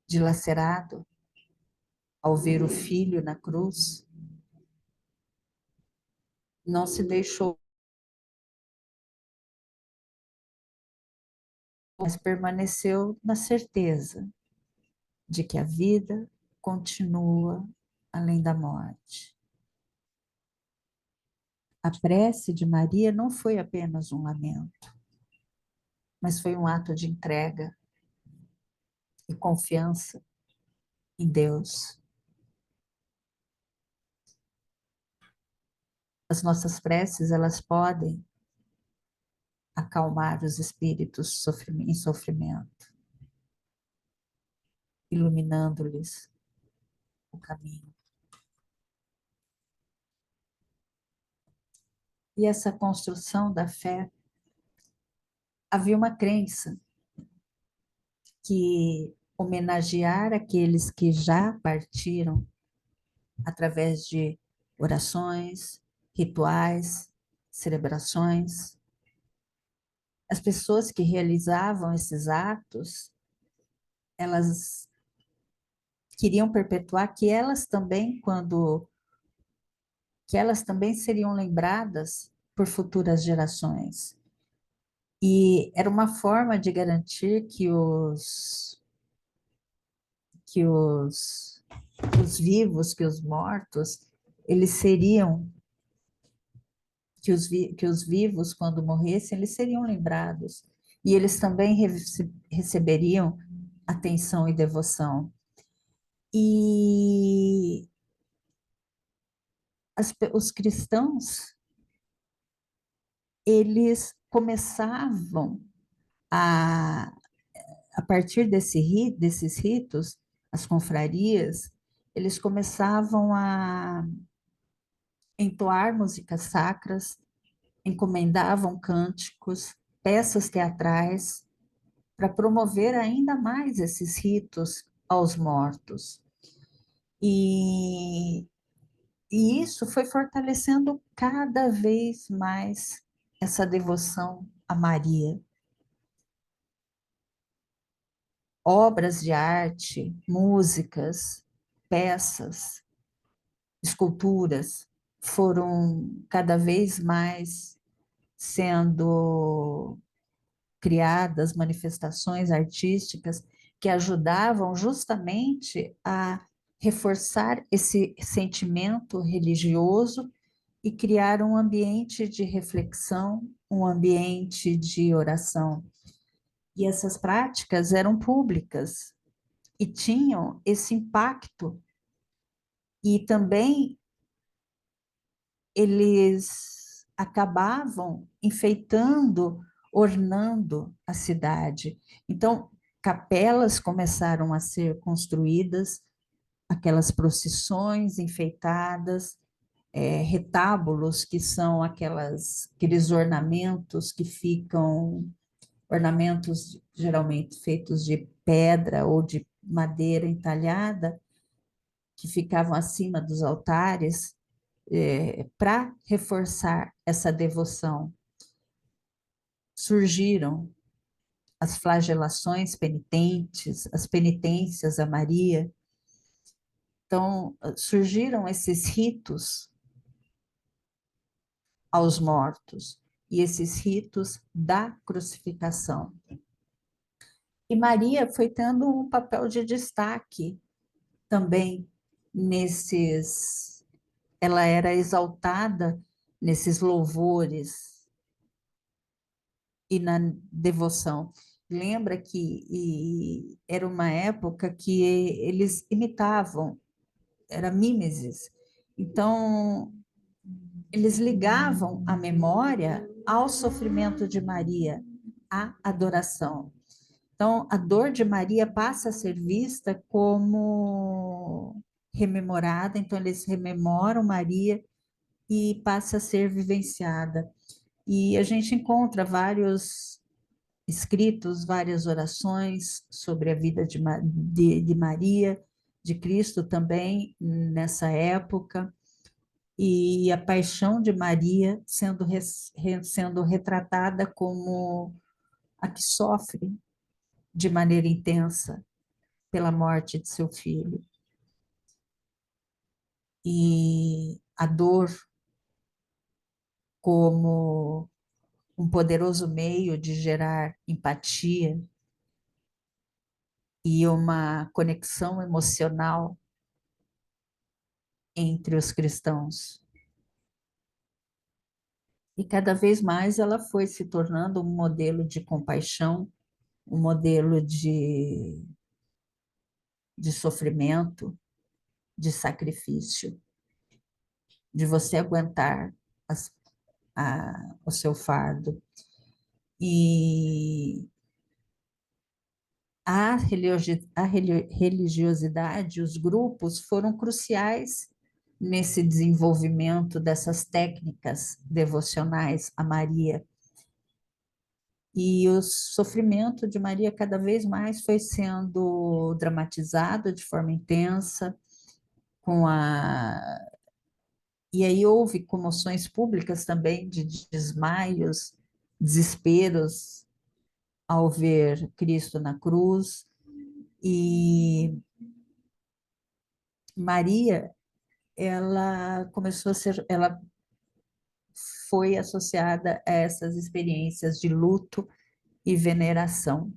dilacerado ao ver o filho na cruz, não se deixou, mas permaneceu na certeza de que a vida continua além da morte. A prece de Maria não foi apenas um lamento, mas foi um ato de entrega e confiança em Deus. As nossas preces, elas podem acalmar os espíritos em sofrimento, iluminando-lhes o caminho. E essa construção da fé, havia uma crença que homenagear aqueles que já partiram através de orações, rituais, celebrações. As pessoas que realizavam esses atos, elas queriam perpetuar que elas também, que elas também seriam lembradas por futuras gerações. E era uma forma de garantir que os vivos, que os mortos, eles seriam, que os vivos, quando morressem, eles seriam lembrados. E eles também receberiam atenção e devoção. E os cristãos, eles começavam a partir desses ritos, as confrarias, eles começavam a entoar músicas sacras, encomendavam cânticos, peças teatrais, para promover ainda mais esses ritos aos mortos. E, e isso foi fortalecendo cada vez mais essa devoção a Maria. Obras de arte, músicas, peças, esculturas foram cada vez mais sendo criadas, manifestações artísticas que ajudavam justamente a reforçar esse sentimento religioso e criar um ambiente de reflexão, um ambiente de oração. E essas práticas eram públicas e tinham esse impacto. E também eles acabavam enfeitando, ornando a cidade. Então, capelas começaram a ser construídas, aquelas procissões enfeitadas, retábulos, que são aqueles ornamentos que ficam, ornamentos geralmente feitos de pedra ou de madeira entalhada, que ficavam acima dos altares, para reforçar essa devoção. Surgiram as flagelações penitentes, as penitências a Maria. Então, surgiram esses ritos aos mortos e esses ritos da crucificação. E Maria foi tendo um papel de destaque também nesses. Ela era exaltada nesses louvores e na devoção. Lembra que era uma época que eles imitavam, era mimesis. Então, eles ligavam a memória ao sofrimento de Maria, à adoração. Então, a dor de Maria passa a ser vista como rememorada, então eles rememoram Maria e passa a ser vivenciada. E a gente encontra vários escritos, várias orações sobre a vida de Maria, de Cristo também, nessa época, e a paixão de Maria sendo retratada como a que sofre de maneira intensa pela morte de seu filho. E a dor como um poderoso meio de gerar empatia e uma conexão emocional entre os cristãos. E cada vez mais ela foi se tornando um modelo de compaixão, um modelo de sofrimento, de sacrifício, de você aguentar o seu fardo. E a religiosidade, os grupos foram cruciais nesse desenvolvimento dessas técnicas devocionais a Maria. E o sofrimento de Maria cada vez mais foi sendo dramatizado de forma intensa, com a... E aí houve comoções públicas também de desmaios, desesperos ao ver Cristo na cruz. E Maria, ela foi associada a essas experiências de luto e veneração.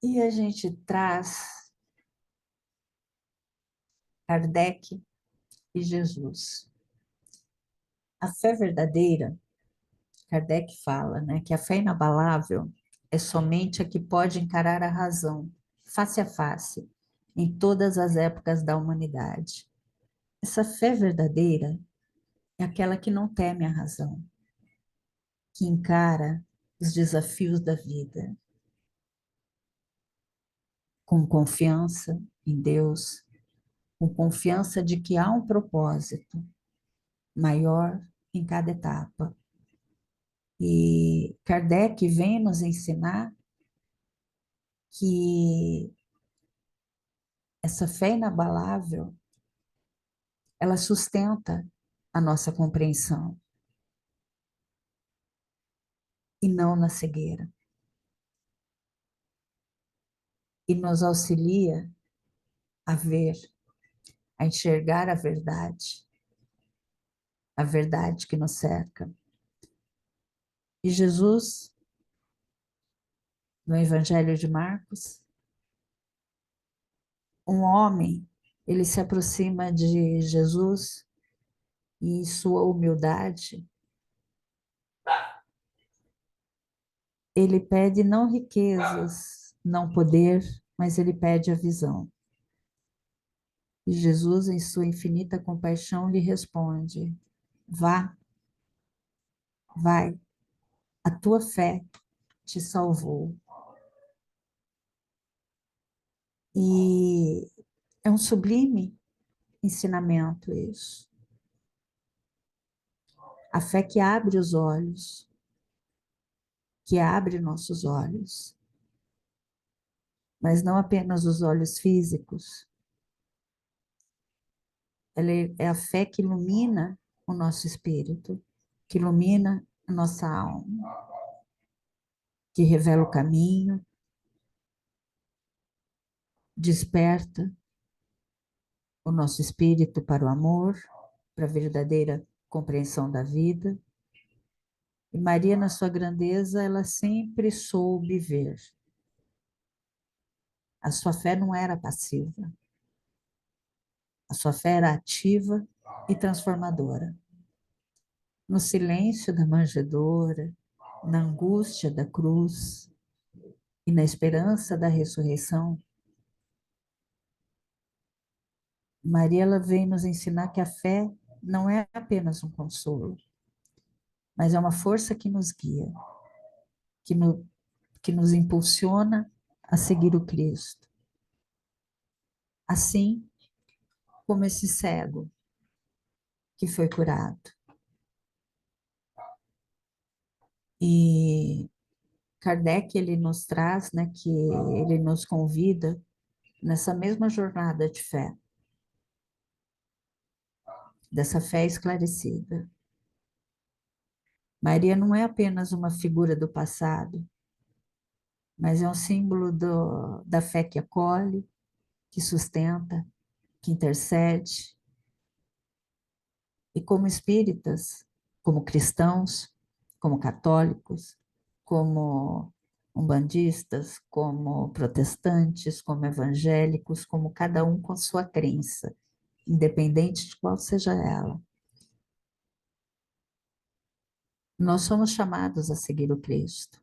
E a gente traz Kardec e Jesus. A fé verdadeira, Kardec fala, né, que a fé inabalável é somente a que pode encarar a razão, face a face, em todas as épocas da humanidade. Essa fé verdadeira é aquela que não teme a razão, que encara os desafios da vida com confiança em Deus, com confiança de que há um propósito maior em cada etapa. E Kardec vem nos ensinar que essa fé inabalável, ela sustenta a nossa compreensão e não na cegueira. E nos auxilia a ver, a enxergar a verdade que nos cerca. E Jesus, no Evangelho de Marcos, um homem, ele se aproxima de Jesus e em sua humildade, ele pede não riquezas, não poder, mas ele pede a visão. E Jesus, em sua infinita compaixão, lhe responde: vá, vai, a tua fé te salvou. E é um sublime ensinamento isso. A fé que abre os olhos, que abre nossos olhos, mas não apenas os olhos físicos. Ela é a fé que ilumina o nosso espírito, que ilumina a nossa alma, que revela o caminho, desperta o nosso espírito para o amor, para a verdadeira compreensão da vida. E Maria, na sua grandeza, ela sempre soube ver. A sua fé não era passiva. A sua fé era ativa e transformadora. No silêncio da manjedoura, na angústia da cruz e na esperança da ressurreição, Maria ela vem nos ensinar que a fé não é apenas um consolo, mas é uma força que nos guia, que, no, que nos impulsiona a seguir o Cristo. Assim como esse cego que foi curado. E Kardec, ele nos traz, né, que ele nos convida nessa mesma jornada de fé, dessa fé esclarecida. Maria não é apenas uma figura do passado, mas é um símbolo da fé que acolhe, que sustenta, que intercede. E como espíritas, como cristãos, como católicos, como umbandistas, como protestantes, como evangélicos, como cada um com sua crença, independente de qual seja ela. Nós somos chamados a seguir o Cristo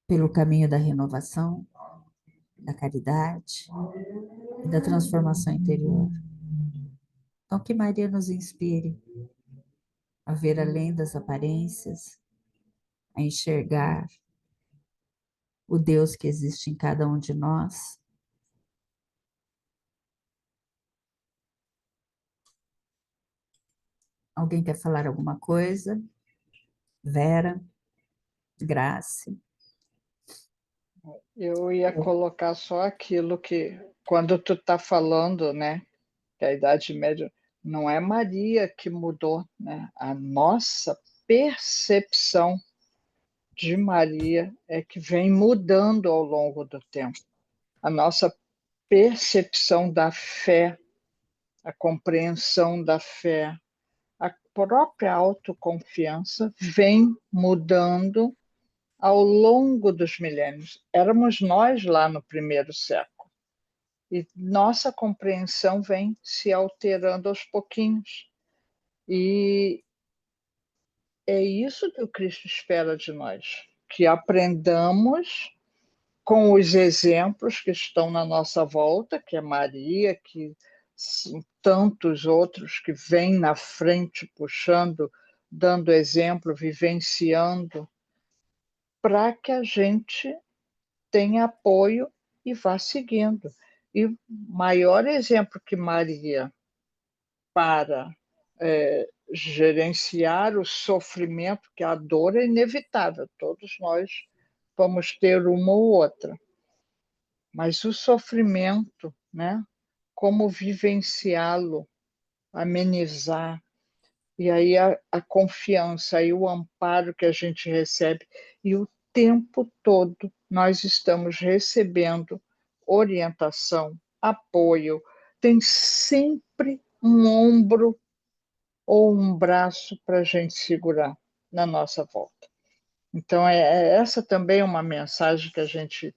pelo caminho da renovação, da caridade e da transformação interior. Então, que Maria nos inspire a ver além das aparências, a enxergar o Deus que existe em cada um de nós. Alguém quer falar alguma coisa? Vera, Grace. Eu ia colocar só aquilo que, quando tu está falando, né, que a Idade Média não é Maria que mudou, né? A nossa percepção de Maria é que vem mudando ao longo do tempo. A nossa percepção da fé, a compreensão da fé, a própria autoconfiança vem mudando ao longo dos milênios. Éramos nós lá no primeiro século. E nossa compreensão vem se alterando aos pouquinhos. E é isso que o Cristo espera de nós, que aprendamos com os exemplos que estão na nossa volta, que é Maria, que são tantos outros que vêm na frente, puxando, dando exemplo, vivenciando, para que a gente tenha apoio e vá seguindo. E o maior exemplo que Maria, para gerenciar o sofrimento, que a dor é inevitável, todos nós vamos ter uma ou outra, mas o sofrimento, né? Como vivenciá-lo, amenizar, e aí a confiança e o amparo que a gente recebe, e o tempo todo nós estamos recebendo orientação, apoio, tem sempre um ombro ou um braço para a gente segurar na nossa volta. Então, essa também é uma mensagem que a gente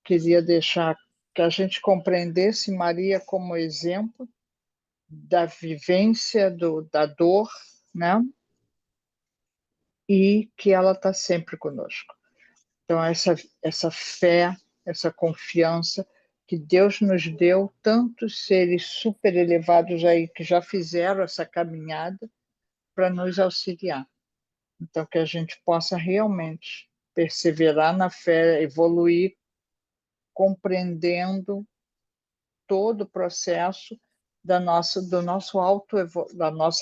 queria deixar, que a gente compreendesse Maria como exemplo da vivência da dor, né? E que ela está sempre conosco. Então, essa fé, essa confiança que Deus nos deu, tantos seres super elevados aí que já fizeram essa caminhada para nos auxiliar. Então, que a gente possa realmente perseverar na fé, evoluir, compreendendo todo o processo da nossa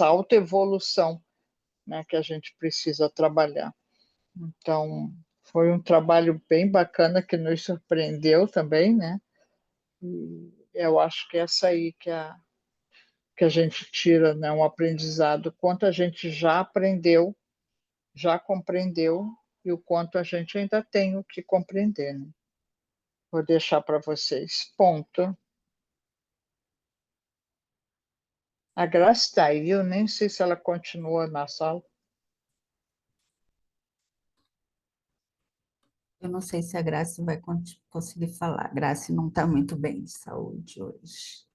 autoevolução, né, que a gente precisa trabalhar. Então, foi um trabalho bem bacana que nos surpreendeu também, né? E eu acho que é essa aí que a gente tira, né, um aprendizado, quanto a gente já aprendeu, já compreendeu, e o quanto a gente ainda tem o que compreender, né? Vou deixar para vocês. Ponto. A Graça está aí, eu nem sei se ela continua na sala. Eu não sei se a Grace vai conseguir falar. A Grace não está muito bem de saúde hoje.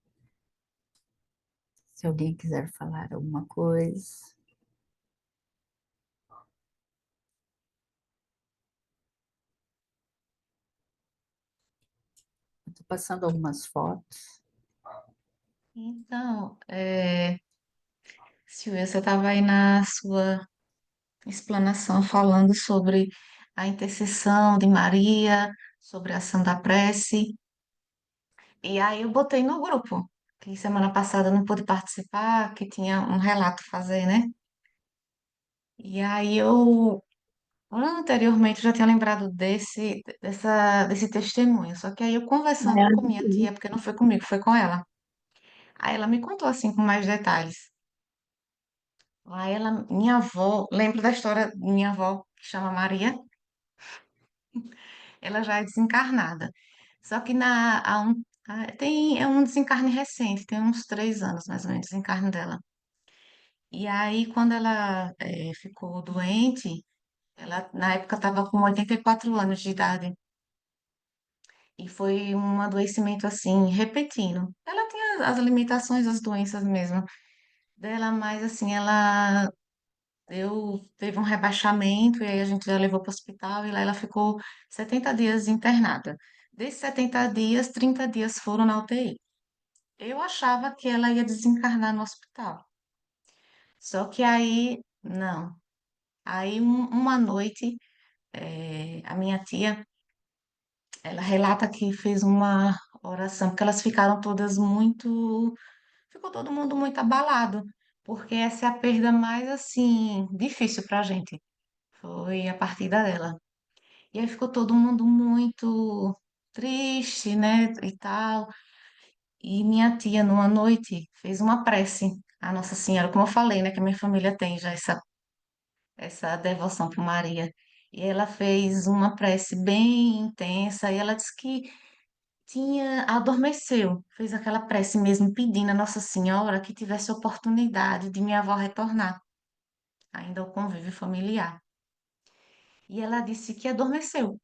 Se alguém quiser falar alguma coisa. Estou passando algumas fotos. Então, Silvia, você estava aí na sua explanação falando sobre a intercessão de Maria, sobre a ação da prece, e aí eu botei no grupo, que semana passada eu não pude participar, que tinha um relato a fazer, né? E aí eu, anteriormente, já tinha lembrado desse testemunho, só que aí eu conversando com minha tia, porque não foi comigo, foi com ela. Aí ela me contou assim com mais detalhes. Aí ela, minha avó, lembro da história de minha avó, que chama Maria, ela já é desencarnada. Só que é um desencarne recente, tem uns 3 anos mais ou menos, o desencarne dela. E aí, quando ela ficou doente, ela na época estava com 84 anos de idade. E foi um adoecimento assim, repetindo. Ela tinha as limitações, as doenças mesmo dela, mas assim, teve um rebaixamento e aí a gente já levou para o hospital e lá ela ficou 70 dias internada. Desses 70 dias, 30 dias foram na UTI. Eu achava que ela ia desencarnar no hospital. Só que aí, não. Aí, uma noite, a minha tia, ela relata que fez uma oração, porque elas ficaram todas muito. Ficou todo mundo muito abalado, porque essa é a perda mais, assim, difícil para a gente. Foi a partida dela. E aí ficou todo mundo muito triste, né, e tal. E minha tia, numa noite, fez uma prece à Nossa Senhora, como eu falei, né, que a minha família tem já essa devoção por Maria. E ela fez uma prece bem intensa e ela disse que adormeceu, fez aquela prece mesmo pedindo a Nossa Senhora que tivesse oportunidade de minha avó retornar, ainda ao convívio familiar. E ela disse que adormeceu.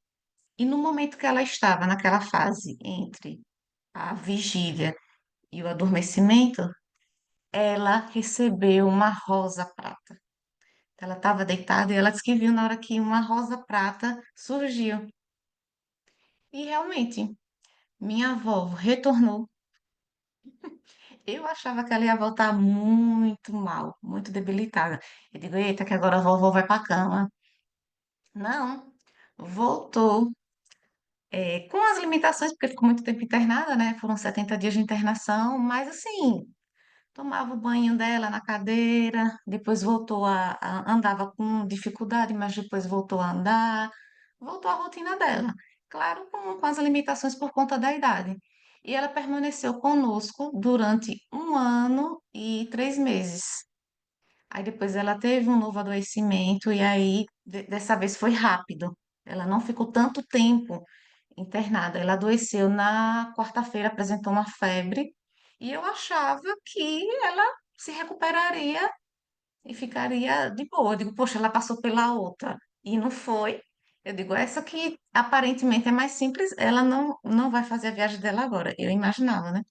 E no momento que ela estava naquela fase entre a vigília e o adormecimento, ela recebeu uma rosa prata. Ela estava deitada e ela disse que viu na hora que uma rosa prata surgiu. E realmente, minha avó retornou. Eu achava que ela ia voltar muito mal, muito debilitada. Eu digo, eita, que agora a vovó vai para cama. Não, voltou. Com as limitações, porque ficou muito tempo internada, né? Foram 70 dias de internação, mas assim, tomava o banho dela na cadeira, depois voltou andava com dificuldade, mas depois voltou a andar, voltou à rotina dela. Claro, com as limitações por conta da idade. E ela permaneceu conosco durante 1 ano e 3 meses. Aí depois ela teve um novo adoecimento, e aí dessa vez foi rápido. Ela não ficou tanto tempo internada. Ela adoeceu na quarta-feira, apresentou uma febre, e eu achava que ela se recuperaria e ficaria de boa. Eu digo, poxa, ela passou pela outra e não foi. Eu digo, essa que aparentemente é mais simples, ela não vai fazer a viagem dela agora. Eu imaginava, né?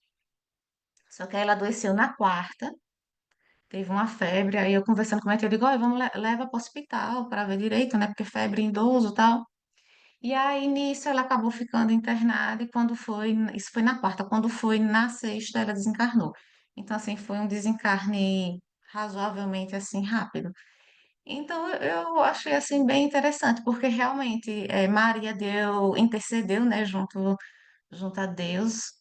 Só que aí ela adoeceu na quarta, teve uma febre, aí eu conversando com ela, eu digo, olha, vamos leva para o hospital para ver direito, né? Porque febre em idoso e tal. E aí, nisso, ela acabou ficando internada, e quando foi, isso foi na quarta, quando foi na sexta, ela desencarnou. Então, assim, foi um desencarne razoavelmente, assim, rápido. Então, eu achei, assim, bem interessante, porque realmente Maria intercedeu, né, junto a Deus,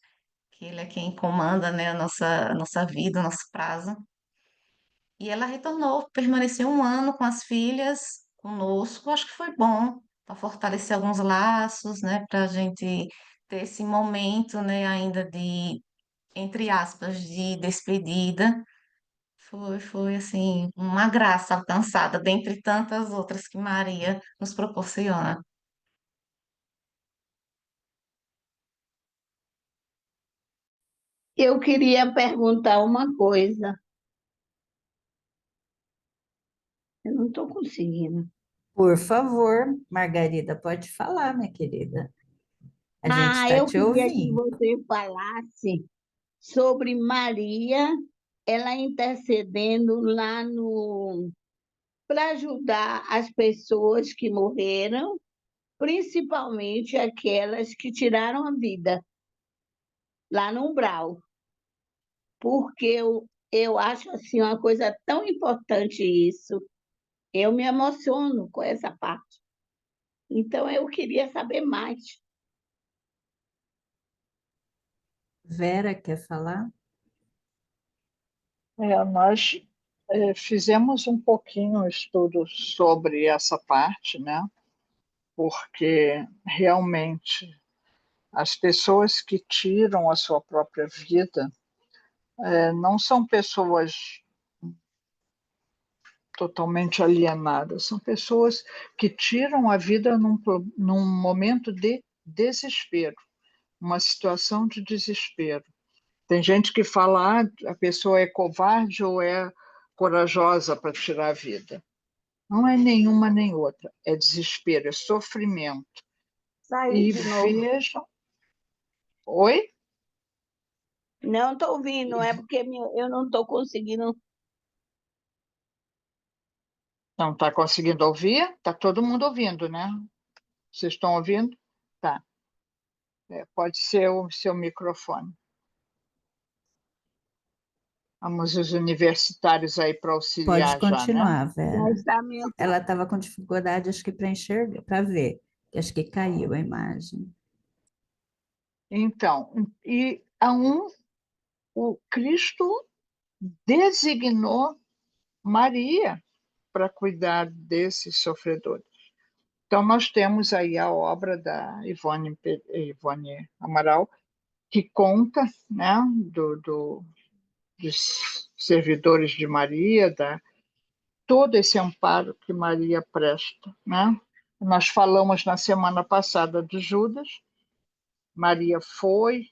que Ele é quem comanda, né, a nossa vida, o nosso prazo. E ela retornou, permaneceu 1 ano com as filhas, conosco. Acho que foi bom para fortalecer alguns laços, né? Para a gente ter esse momento, né? Ainda de, entre aspas, de despedida. Foi assim, uma graça alcançada, dentre tantas outras que Maria nos proporciona. Eu queria perguntar uma coisa. Eu não estou conseguindo. Por favor, Margarida, pode falar, minha querida. A gente está Eu te queria que ouvindo. você falasse sobre Maria, ela intercedendo lá no para ajudar as pessoas que morreram, principalmente aquelas que tiraram a vida lá no umbral, porque eu acho assim uma coisa tão importante isso. Eu me emociono com essa parte. Então eu queria saber mais. Vera, quer falar? Nós fizemos um pouquinho estudo sobre essa parte, né? Porque realmente as pessoas que tiram a sua própria vida não são pessoas totalmente alienadas, são pessoas que tiram a vida num momento de desespero, uma situação de desespero. Tem gente que fala, a pessoa é covarde ou é corajosa para tirar a vida. Não é nenhuma nem outra, é desespero, é sofrimento. Saiu E de novo. vejam, oi? Não estou ouvindo, é porque eu não estou conseguindo. Não está conseguindo ouvir? Está todo mundo ouvindo, né? Vocês estão ouvindo? Tá. Pode ser o seu microfone. Vamos os universitários aí para Pode auxiliar já, né? continuar, Já Vera. está me. Ela estava com dificuldade, acho que para enxergar, para ver. Acho que caiu a imagem. Então, o Cristo designou Maria para cuidar desses sofredores. Então, nós temos aí a obra da Ivone Amaral, que conta, né, dos servidores de Maria, todo esse amparo que Maria presta, né? Nós falamos na semana passada de Judas, Maria foi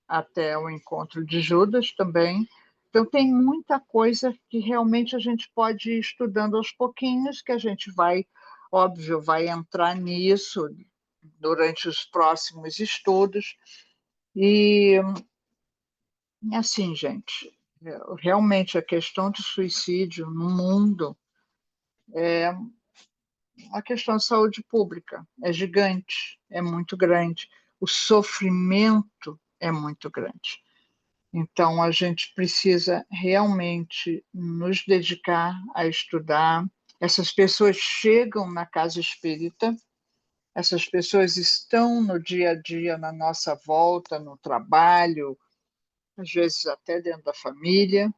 até o encontro de Judas também. Então, tem muita coisa que realmente a gente pode ir estudando aos pouquinhos, que a gente vai, óbvio, vai entrar nisso durante os próximos estudos. E, assim, gente, realmente a questão de suicídio no mundo é uma questão de saúde pública, é gigante, é muito grande. O sofrimento é muito grande. Então, a gente precisa realmente nos dedicar a estudar. Essas pessoas chegam na casa espírita, essas pessoas estão no dia a dia, na nossa volta, no trabalho, às vezes até dentro da família,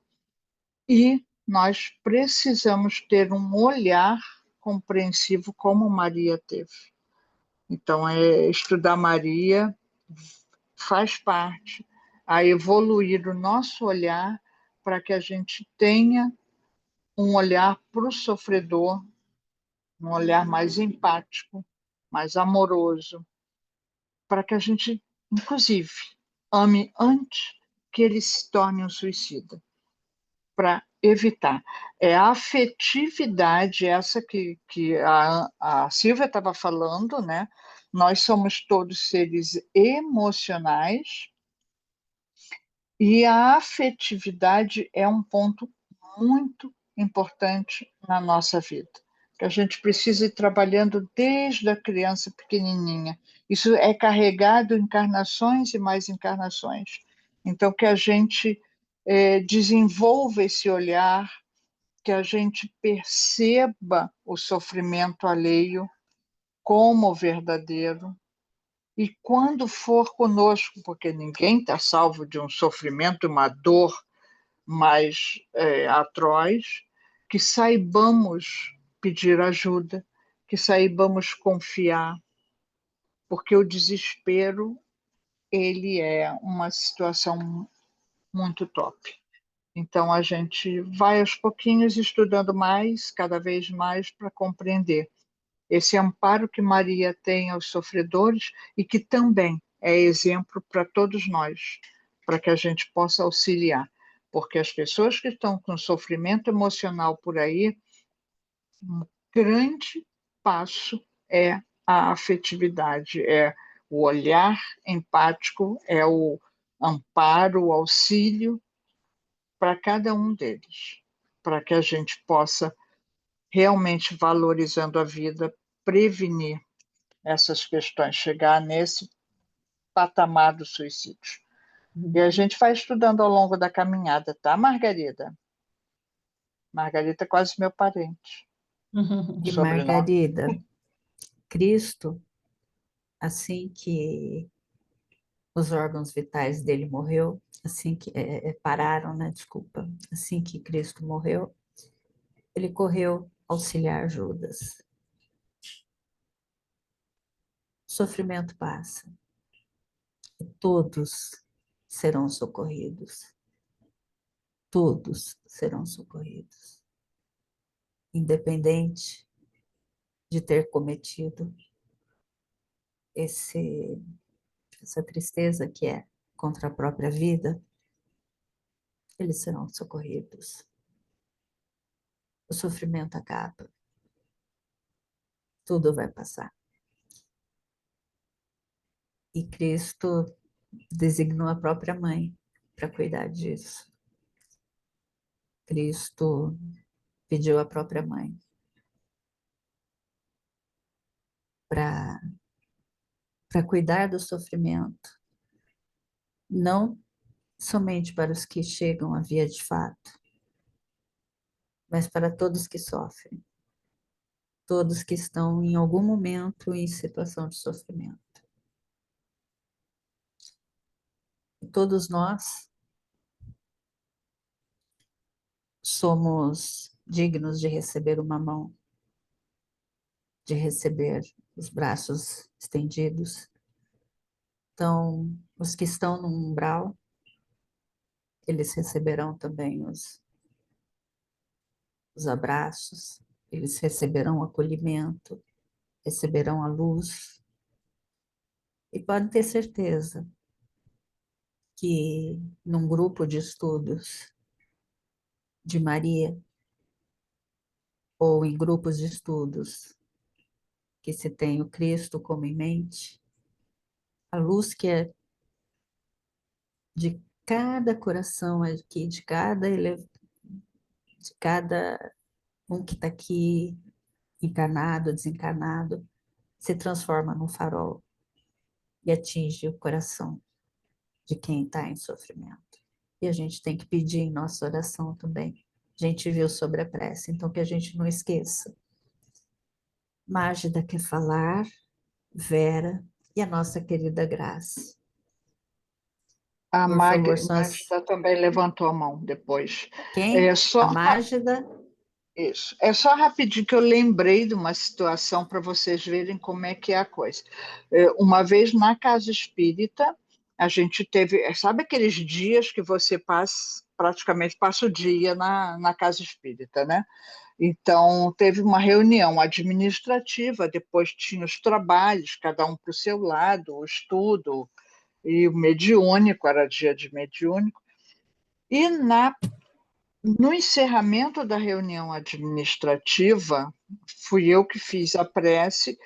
e nós precisamos ter um olhar compreensivo como Maria teve. Então, estudar Maria faz parte a evoluir o nosso olhar para que a gente tenha um olhar para o sofredor, um olhar mais empático, mais amoroso, para que a gente, inclusive, ame antes que ele se torne um suicida, para evitar. É a afetividade, essa que a Silvia estava falando, né? Nós somos todos seres emocionais e a afetividade é um ponto muito importante na nossa vida, que a gente precisa ir trabalhando desde a criança pequenininha. Isso é carregado encarnações e mais encarnações. Então, que a gente desenvolva esse olhar, que a gente perceba o sofrimento alheio como verdadeiro, e quando for conosco, porque ninguém está salvo de um sofrimento, uma dor mais atroz, que saibamos pedir ajuda, que saibamos confiar, porque o desespero ele é uma situação muito top. Então a gente vai aos pouquinhos estudando mais, cada vez mais, para compreender esse amparo que Maria tem aos sofredores e que também é exemplo para todos nós, para que a gente possa auxiliar. Porque as pessoas que estão com sofrimento emocional por aí, um grande passo é a afetividade, é o olhar empático, é o amparo, o auxílio para cada um deles, para que a gente possa realmente, valorizando a vida, prevenir essas questões, chegar nesse patamar do suicídio. E a gente vai estudando ao longo da caminhada, tá, Margarida? Margarida é quase meu parente, E sobrenome. Margarida, Cristo, assim que os órgãos vitais dele morreu, assim que pararam, né? Desculpa, assim que Cristo morreu, ele correu auxiliar Judas. O sofrimento passa e todos serão socorridos. Todos serão socorridos, independente de ter cometido essa tristeza que é contra a própria vida, eles serão socorridos. O sofrimento acaba, tudo vai passar. E Cristo designou a própria mãe para cuidar disso. Cristo pediu a própria mãe para cuidar do sofrimento, não somente para os que chegam à via de fato, mas para todos que sofrem, todos que estão em algum momento em situação de sofrimento. E todos nós somos dignos de receber uma mão, de receber os braços estendidos. Então, os que estão no umbral, eles receberão também os abraços, eles receberão o acolhimento, receberão a luz. E podem ter certeza que num grupo de estudos de Maria, ou em grupos de estudos que se tem o Cristo como em mente, a luz que é de cada coração aqui, de cada um que está aqui, encarnado, desencarnado, se transforma num farol e atinge o coração de quem está em sofrimento. E a gente tem que pedir em nossa oração também. A gente viu sobre a prece, então que a gente não esqueça. Mágida quer falar, Vera e a nossa querida Graça. A Por favor, Magda também levantou a mão depois. Quem? A Só Mágida Isso. É só rapidinho que eu lembrei de uma situação para vocês verem como é que é a coisa. Uma vez na casa espírita, a gente teve, sabe aqueles dias que você praticamente passa o dia na casa espírita, né? Então, teve uma reunião administrativa, depois tinha os trabalhos, cada um para o seu lado, o estudo e o mediúnico, era dia de mediúnico. E no encerramento da reunião administrativa, fui eu que fiz a prece,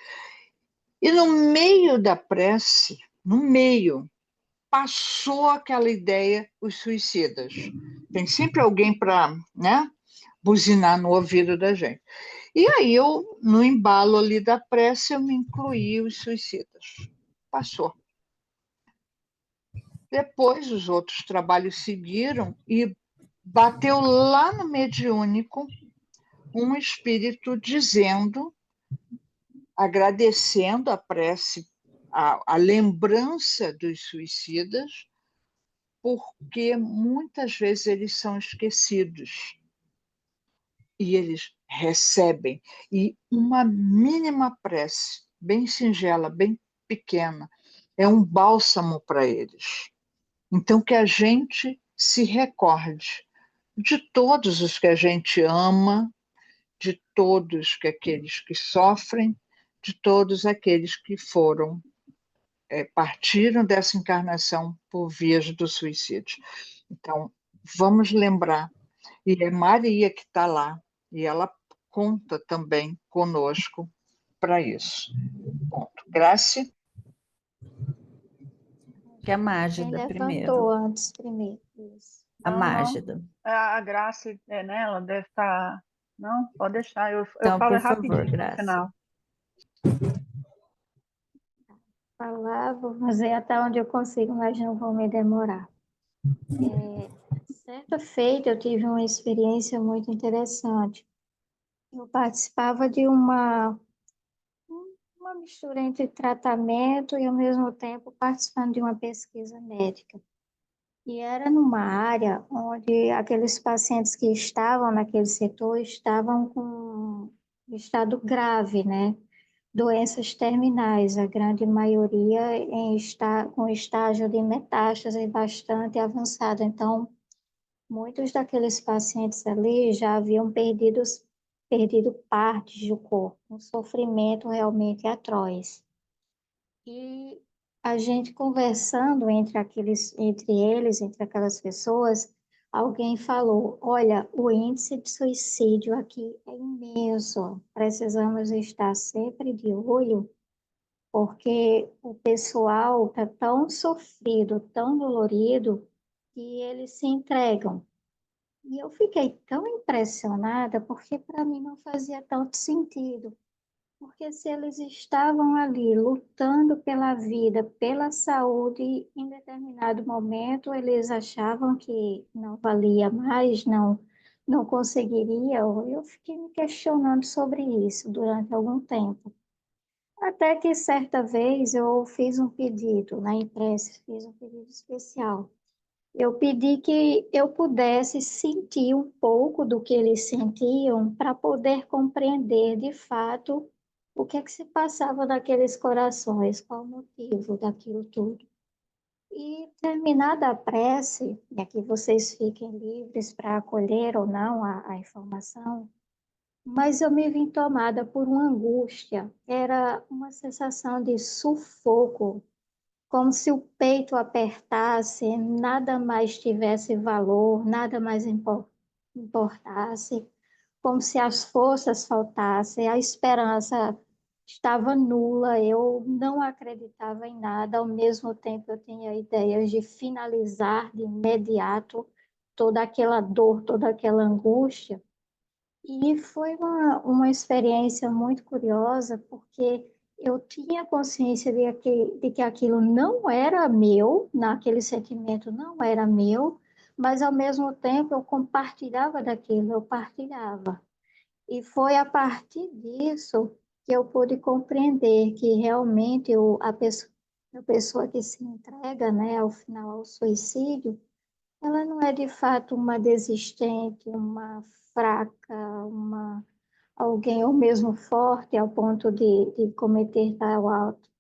e no meio da prece, no meio, passou aquela ideia, os suicidas. Tem sempre alguém para, né, buzinar no ouvido da gente. E aí eu, no embalo ali da prece, eu me incluí os suicidas. Passou. Depois os outros trabalhos seguiram e bateu lá no mediúnico um espírito dizendo, agradecendo a prece, a lembrança dos suicidas, porque muitas vezes eles são esquecidos e eles recebem. E uma mínima prece, bem singela, bem pequena, é um bálsamo para eles. Então, que a gente se recorde de todos os que a gente ama, de todos aqueles que sofrem, de todos aqueles que partiram dessa encarnação por vias do suicídio. Então, vamos lembrar, e é Maria que está lá, e ela conta também conosco para isso. Ponto. Graça? Que é a Quem Mágida levantou primeiro. antes primeiro? Isso. A Não, não. Mágida. A Graça, né? Ela deve estar. Não, pode deixar. Eu Então, falo por favor, rapidinho no Graça. final. Falar, vou fazer até onde eu consigo, mas não vou me demorar. Certa feita, eu tive uma experiência muito interessante. Eu participava de uma mistura entre tratamento e, ao mesmo tempo, participando de uma pesquisa médica. E era numa área onde aqueles pacientes que estavam naquele setor estavam com estado grave, né? Doenças terminais, a grande maioria com estágio de metástase bastante avançado. Então, muitos daqueles pacientes ali já haviam perdido partes do corpo, um sofrimento realmente atroz. E a gente conversando entre aquelas pessoas, alguém falou: olha, o índice de suicídio aqui é imenso, precisamos estar sempre de olho, porque o pessoal está tão sofrido, tão dolorido, que eles se entregam. E eu fiquei tão impressionada, porque para mim não fazia tanto sentido. Porque se eles estavam ali lutando pela vida, pela saúde, em determinado momento eles achavam que não valia mais, não conseguiriam. Eu fiquei me questionando sobre isso durante algum tempo. Até que certa vez eu fiz um pedido na imprensa, fiz um pedido especial. Eu pedi que eu pudesse sentir um pouco do que eles sentiam para poder compreender de fato o que é que se passava naqueles corações, qual o motivo daquilo tudo. E terminada a prece, e aqui vocês fiquem livres para acolher ou não a informação, mas eu me vi tomada por uma angústia, era uma sensação de sufoco, como se o peito apertasse, nada mais tivesse valor, nada mais importasse, como se as forças faltassem, a esperança estava nula, eu não acreditava em nada, ao mesmo tempo eu tinha ideias de finalizar de imediato toda aquela dor, toda aquela angústia. E foi uma experiência muito curiosa, porque eu tinha consciência de que aquilo não era meu, naquele sentimento não era meu, mas ao mesmo tempo eu compartilhava daquilo, eu partilhava. E foi a partir disso que eu pude compreender que realmente a pessoa que se entrega, né, ao final ao suicídio, ela não é de fato uma desistente, uma fraca, alguém ou mesmo forte ao ponto de cometer tal ato.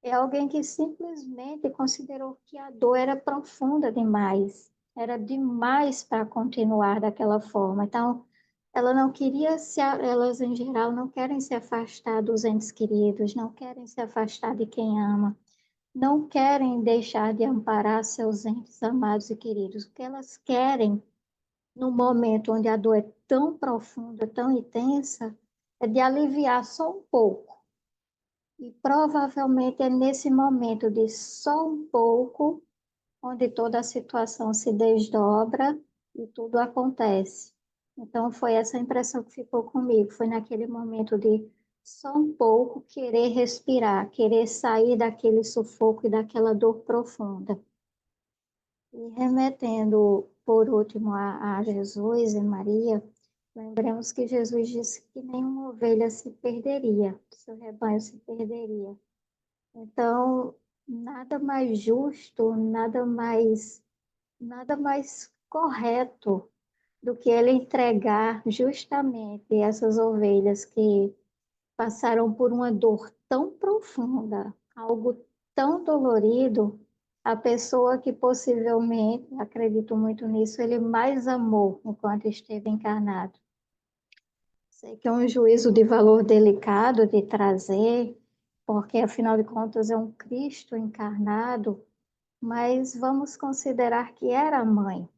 É alguém que simplesmente considerou que a dor era profunda demais, era demais para continuar daquela forma. Então, ela não queria elas em geral não querem se afastar dos entes queridos, não querem se afastar de quem ama, não querem deixar de amparar seus entes amados e queridos. O que elas querem no momento onde a dor é tão profunda, tão intensa, é de aliviar só um pouco. E provavelmente é nesse momento de só um pouco onde toda a situação se desdobra e tudo acontece. Então foi essa impressão que ficou comigo, foi naquele momento de só um pouco querer respirar, querer sair daquele sufoco e daquela dor profunda. E remetendo, por último, a Jesus e Maria, lembremos que Jesus disse que nenhuma ovelha se perderia, seu rebanho se perderia. Então, nada mais justo, nada mais correto do que ele entregar justamente essas ovelhas que passaram por uma dor tão profunda, algo tão dolorido, a pessoa que possivelmente, acredito muito nisso, ele mais amou enquanto esteve encarnado. Sei que é um juízo de valor delicado de trazer, porque afinal de contas é um Cristo encarnado, mas vamos considerar que era a mãe.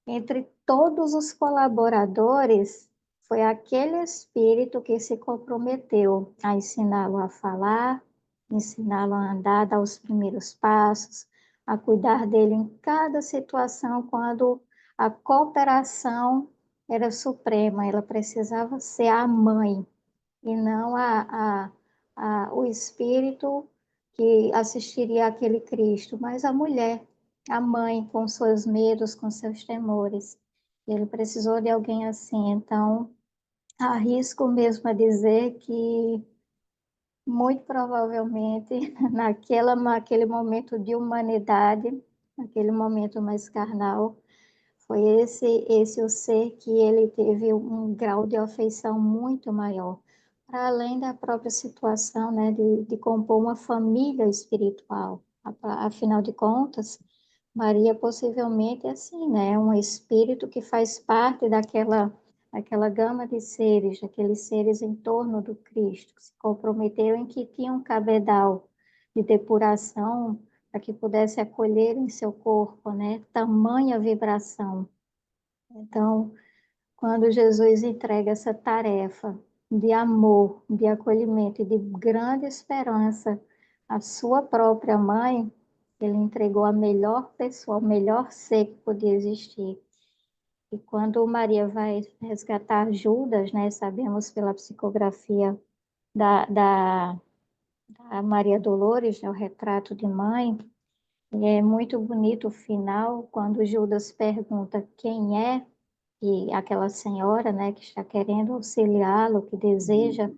Entre todos os colaboradores, foi aquele espírito que se comprometeu a ensiná-lo a falar, ensiná-lo a andar, dar os primeiros passos, a cuidar dele em cada situação, quando a cooperação era suprema, ela precisava ser a mãe e não o espírito que assistiria àquele Cristo, mas a mulher, a mãe, com seus medos, com seus temores. Ele precisou de alguém assim, então arrisco mesmo a dizer que muito provavelmente naquele momento de humanidade, naquele momento mais carnal, foi esse o ser que ele teve um grau de afeição muito maior, para além da própria situação, né, de compor uma família espiritual. Afinal de contas, Maria possivelmente é assim, né, um espírito que faz parte daquela gama de seres, daqueles seres em torno do Cristo, que se comprometeram em que tinham um cabedal de depuração para que pudesse acolher em seu corpo, né, tamanha vibração. Então, quando Jesus entrega essa tarefa de amor, de acolhimento e de grande esperança à sua própria mãe, ele entregou a melhor pessoa, o melhor ser que podia existir. E quando Maria vai resgatar Judas, né, sabemos pela psicografia da Maria Dolores, né, o retrato de mãe, e é muito bonito o final, quando Judas pergunta quem é, e aquela senhora, né, que está querendo auxiliá-lo, que deseja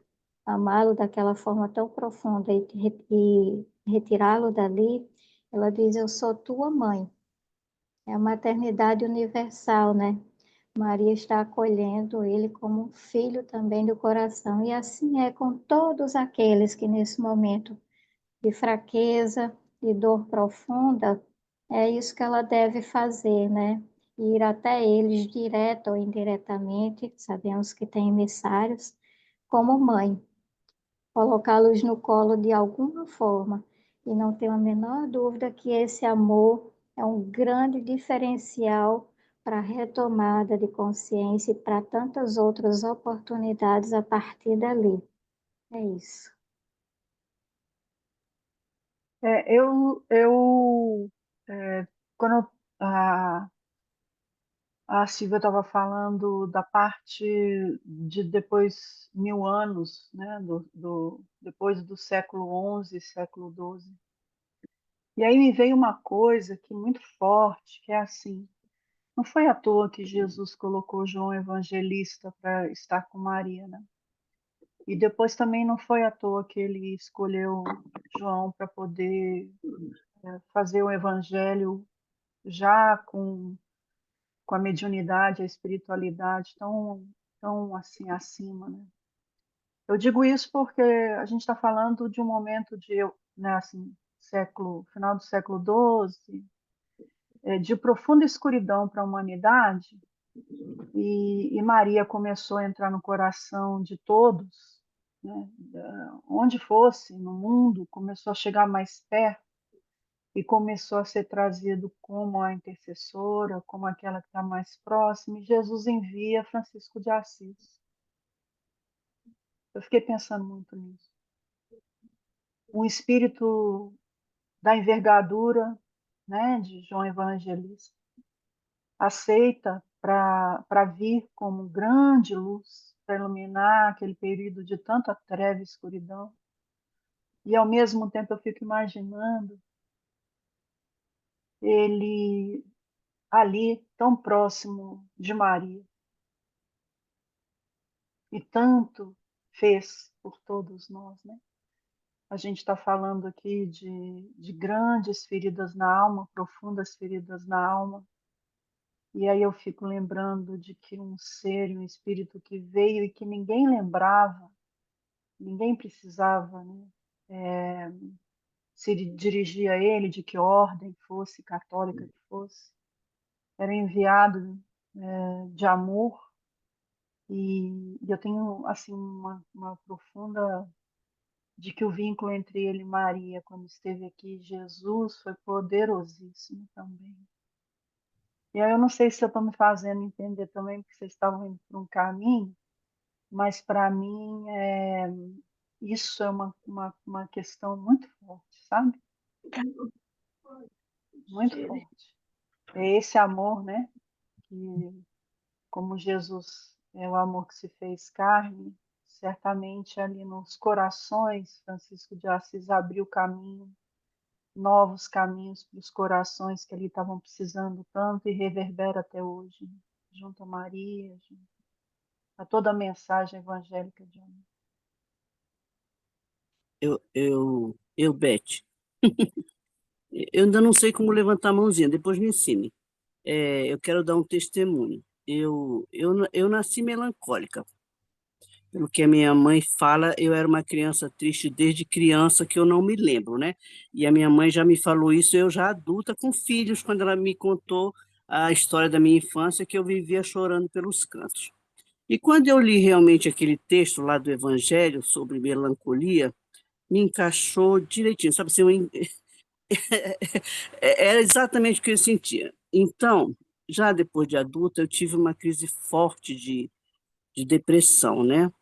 amá-lo daquela forma tão profunda e retirá-lo dali, ela diz: Eu sou tua mãe. É a maternidade universal, né? Maria está acolhendo ele como um filho também do coração. E assim é com todos aqueles que nesse momento de fraqueza, de dor profunda, é isso que ela deve fazer, né? Ir até eles, direto ou indiretamente, sabemos que tem emissários, como mãe, colocá-los no colo de alguma forma. E não tenho a menor dúvida que esse amor é um grande diferencial para a retomada de consciência e para tantas outras oportunidades a partir dali. É isso. Quando a Silvia estava falando da parte de depois 1000 anos, né, depois do século XI, século XII. E aí me veio uma coisa que é muito forte, que é assim, não foi à toa que Jesus colocou João Evangelista para estar com Maria, né? E depois também não foi à toa que ele escolheu João para poder fazer o evangelho já com a mediunidade, a espiritualidade tão assim acima, né? Eu digo isso porque a gente está falando de um momento né, assim, final do século XII, de profunda escuridão para a humanidade, e Maria começou a entrar no coração de todos, né, onde fosse no mundo, começou a chegar mais perto e começou a ser trazido como a intercessora, como aquela que está mais próxima, e Jesus envia Francisco de Assis. Eu fiquei pensando muito nisso. Um espírito da envergadura, né, de João Evangelista, aceita para vir como grande luz, para iluminar aquele período de tanta treva e escuridão. E, ao mesmo tempo, eu fico imaginando ele ali, tão próximo de Maria, e tanto fez por todos nós, né? A gente está falando aqui de grandes feridas na alma, profundas feridas na alma. E aí eu fico lembrando de que um ser, um espírito que veio e que ninguém lembrava, ninguém precisava, né, se dirigir a ele, de que ordem fosse, católica que fosse. Era enviado de amor. E eu tenho assim uma profunda de que o vínculo entre ele e Maria, quando esteve aqui, Jesus, foi poderosíssimo também. E aí eu não sei se eu estou me fazendo entender também, porque vocês estavam indo por um caminho, mas para mim isso é uma questão muito forte, sabe? Muito forte. É esse amor, né? Que, como Jesus é o amor que se fez carne, certamente ali nos corações, Francisco de Assis abriu caminho, novos caminhos para os corações que ali estavam precisando tanto e reverbera até hoje, né? Junto a Maria, junto a toda a mensagem evangélica de amor. Beth, eu ainda não sei como levantar a mãozinha, depois me ensine. Eu quero dar um testemunho. Eu nasci melancólica. Pelo que a minha mãe fala, eu era uma criança triste desde criança, que eu não me lembro, né? E a minha mãe já me falou isso, eu já adulta, com filhos, quando ela me contou a história da minha infância, que eu vivia chorando pelos cantos. E quando eu li realmente aquele texto lá do Evangelho sobre melancolia, me encaixou direitinho, sabe assim, era exatamente o que eu sentia. Então, já depois de adulta, eu tive uma crise forte de depressão, né?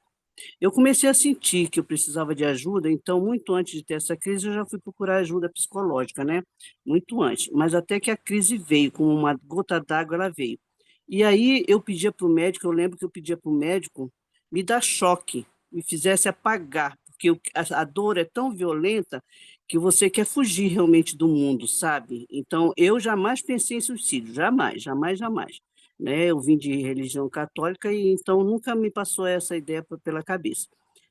Eu comecei a sentir que eu precisava de ajuda, então, muito antes de ter essa crise, eu já fui procurar ajuda psicológica, né? Muito antes. Mas até que a crise veio, como uma gota d'água, ela veio. E aí eu pedia para o médico, eu lembro que eu pedia para o médico me dar choque, me fizesse apagar, porque a dor é tão violenta que você quer fugir realmente do mundo, sabe? Então, eu jamais pensei em suicídio, jamais, jamais, jamais, né? Eu vim de religião católica e então nunca me passou essa ideia pela cabeça.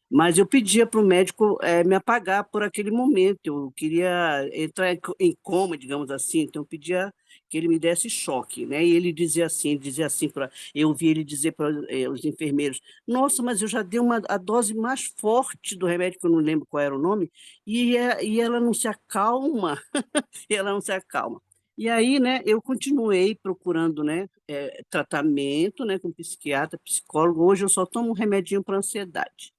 Mas eu pedia para o médico me apagar por aquele momento. Eu queria entrar em coma, digamos assim. Então eu pedia que ele me desse choque, né? E ele dizia assim para eu ouvi ele dizer para os enfermeiros: "Nossa, mas eu já dei a dose mais forte do remédio que eu não lembro qual era o nome e ela não se acalma, e ela não se acalma." E aí, né, eu continuei procurando, né, tratamento, né, com psiquiatra, psicólogo. Hoje eu só tomo um remedinho para ansiedade,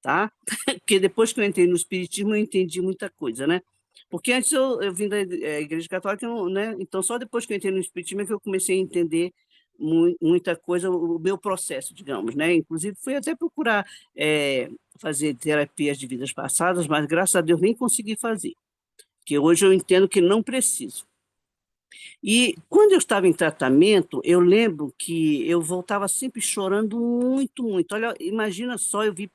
tá? Porque depois que eu entrei no espiritismo, eu entendi muita coisa, né? Porque antes eu vim da igreja católica, né? Então só depois que eu entrei no espiritismo é que eu comecei a entender muita coisa, o meu processo, digamos, né? Inclusive fui até procurar fazer terapias de vidas passadas, mas graças a Deus nem consegui fazer, que hoje eu entendo que não preciso. E quando eu estava em tratamento, eu lembro que eu voltava sempre chorando muito, muito. Olha, imagina só, eu vi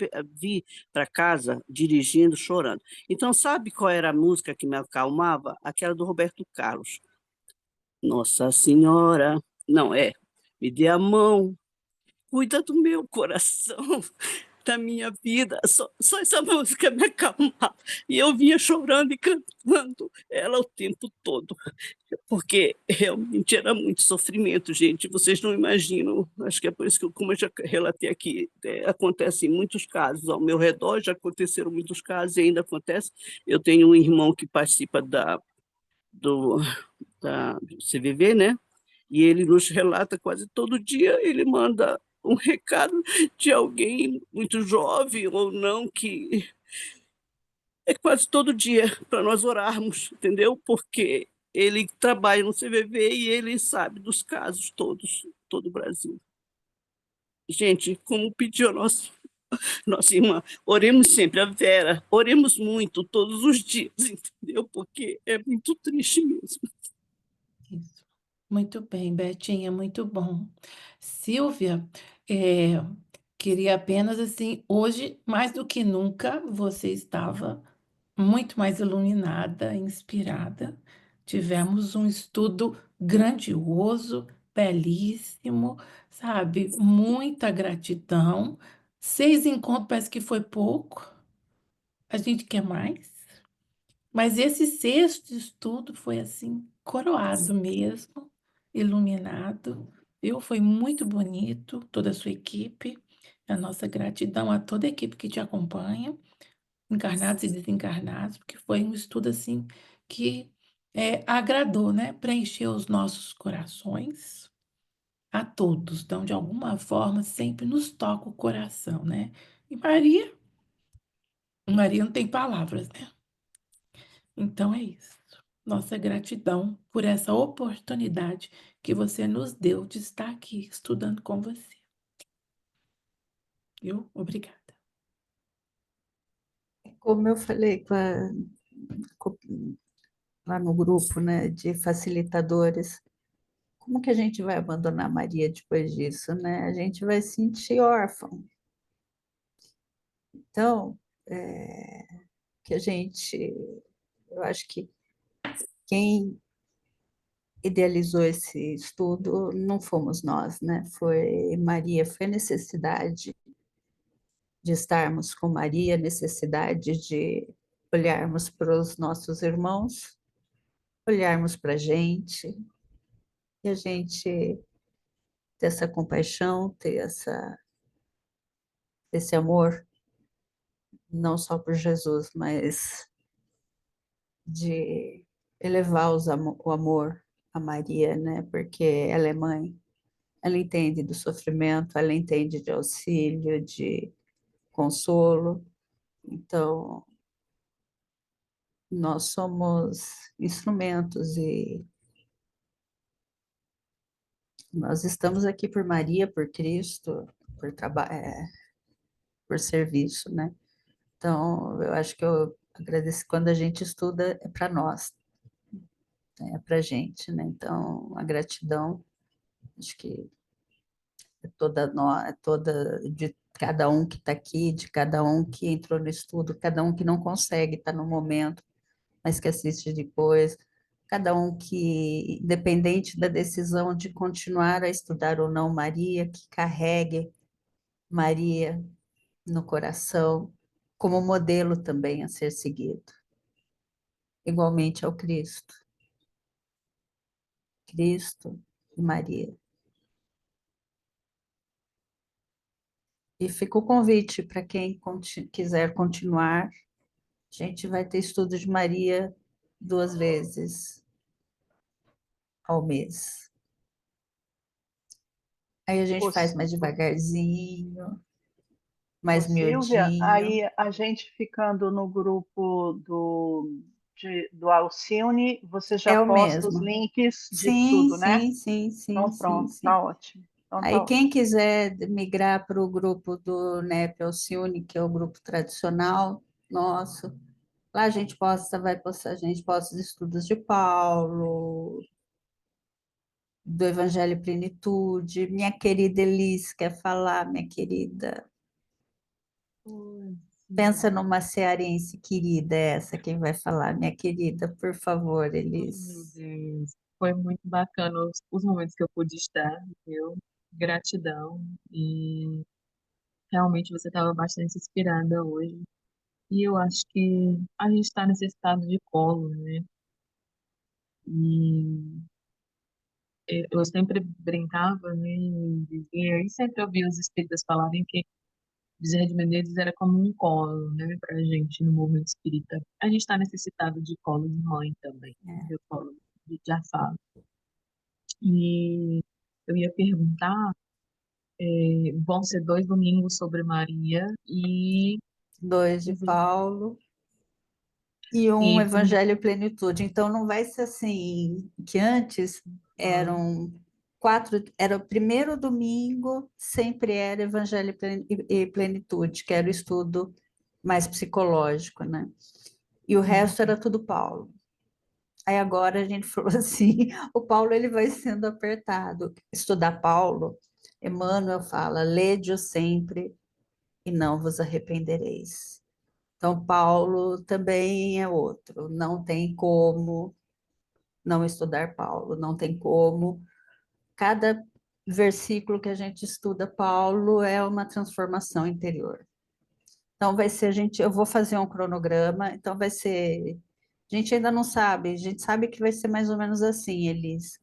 para casa dirigindo, chorando. Então, sabe qual era a música que me acalmava? Aquela do Roberto Carlos. Nossa Senhora, não, me dê a mão, cuida do meu coração. da minha vida. Só essa música me acalmava. E eu vinha chorando e cantando ela o tempo todo, porque realmente era muito sofrimento, gente. Vocês não imaginam. Acho que é por isso que, como eu já relatei aqui, acontecem muitos casos ao meu redor, já aconteceram muitos casos e ainda acontece. Eu tenho um irmão que participa do CVV, né? E ele nos relata quase todo dia, ele manda um recado de alguém muito jovem ou não, que é quase todo dia para nós orarmos, entendeu? Porque ele trabalha no CVV e ele sabe dos casos todos, todo o Brasil. Gente, como pediu a nossa irmã, oremos sempre, a Vera, oremos muito todos os dias, entendeu? Porque é muito triste mesmo. Isso. Muito bem, Betinha, muito bom. Silvia, eh, queria apenas assim, hoje, mais do que nunca, você estava muito mais iluminada, inspirada. Tivemos um estudo grandioso, belíssimo, sabe? Muita gratidão. 6 encontros parece que foi pouco. A gente quer mais. Mas esse sexto estudo foi assim, coroado mesmo, iluminado, viu? Foi muito bonito, toda a sua equipe. A nossa gratidão a toda a equipe que te acompanha, encarnados e desencarnados, porque foi um estudo assim que agradou, né? Preencheu os nossos corações a todos. Então, de alguma forma, sempre nos toca o coração, né? E Maria não tem palavras, né? Então é isso. Nossa gratidão por essa oportunidade que você nos deu de estar aqui estudando com você. Viu? Obrigada. Como eu falei lá no grupo, né, de facilitadores, como que a gente vai abandonar Maria depois disso, né? A gente vai se sentir órfão. Então, que a gente, eu acho que quem idealizou esse estudo não fomos nós, né? Foi Maria, foi a necessidade de estarmos com Maria, necessidade de olharmos para os nossos irmãos, olharmos para e a gente ter essa compaixão, ter esse amor, não só por Jesus, mas de elevar o amor a Maria, né? Porque ela é mãe, ela entende do sofrimento, ela entende de auxílio, de consolo. Então, nós somos instrumentos e nós estamos aqui por Maria, por Cristo, por trabalho, por serviço, né? Então, eu acho que eu agradeço quando a gente estuda é para nós, né? É para a gente, né? Então, a gratidão, acho que é toda de cada um que está aqui, de cada um que entrou no estudo, cada um que não consegue estar no momento, mas que assiste depois, cada um que, independente da decisão de continuar a estudar ou não Maria, que carregue Maria no coração como modelo também a ser seguido, igualmente ao Cristo. Cristo e Maria. E fica o convite para quem quiser continuar. A gente vai ter estudo de Maria 2 vezes ao mês. Aí a gente Ô, faz mais devagarzinho, ô, mais Silvia, miudinho. aí a gente ficando no grupo do Alcione, você já É o posta os mesmo. links de Sim, tudo, né? sim, sim, sim, Então sim, pronto, sim. tá ótimo. Então tá Aí quem ótimo. quiser migrar para o grupo do NEP Alcione, que é o grupo tradicional nosso, lá a gente vai postar, a gente posta os estudos de Paulo, do Evangelho e Plenitude. Minha querida Elis quer falar, minha querida. Oi, Pensa sim. numa cearense querida, essa quem vai falar, minha querida, por favor, Oh, meu Elis. Deus. Foi muito bacana os momentos que eu pude estar, viu? Gratidão. E realmente você estava bastante inspirada hoje. E eu acho que a gente está nesse estado de colo, né? E eu sempre brincava, né, e dizia, e sempre ouvia os espíritas falarem que Bezerra de Menezes era como um colo, né, para a gente no movimento espírita. A gente está necessitado de colo de mãe também, né, É. de colo de já falo. E eu ia perguntar, vão ser 2 domingos sobre Maria e, 2 de Paulo e um e Evangelho e Plenitude. Então, não vai ser assim, que antes eram 4, era o primeiro domingo, sempre era Evangelho e Plenitude, que era o estudo mais psicológico, né? E o resto era tudo Paulo. Aí agora a gente falou assim, o Paulo ele vai sendo apertado. Estudar Paulo, Emmanuel fala, lede-o sempre e não vos arrependereis. Então, Paulo também é outro, não tem como não estudar Paulo, não tem como. Cada versículo que a gente estuda Paulo é uma transformação interior. Então, vai ser, eu vou fazer um cronograma, então vai ser, a gente ainda não sabe, a gente sabe que vai ser mais ou menos assim, Elis.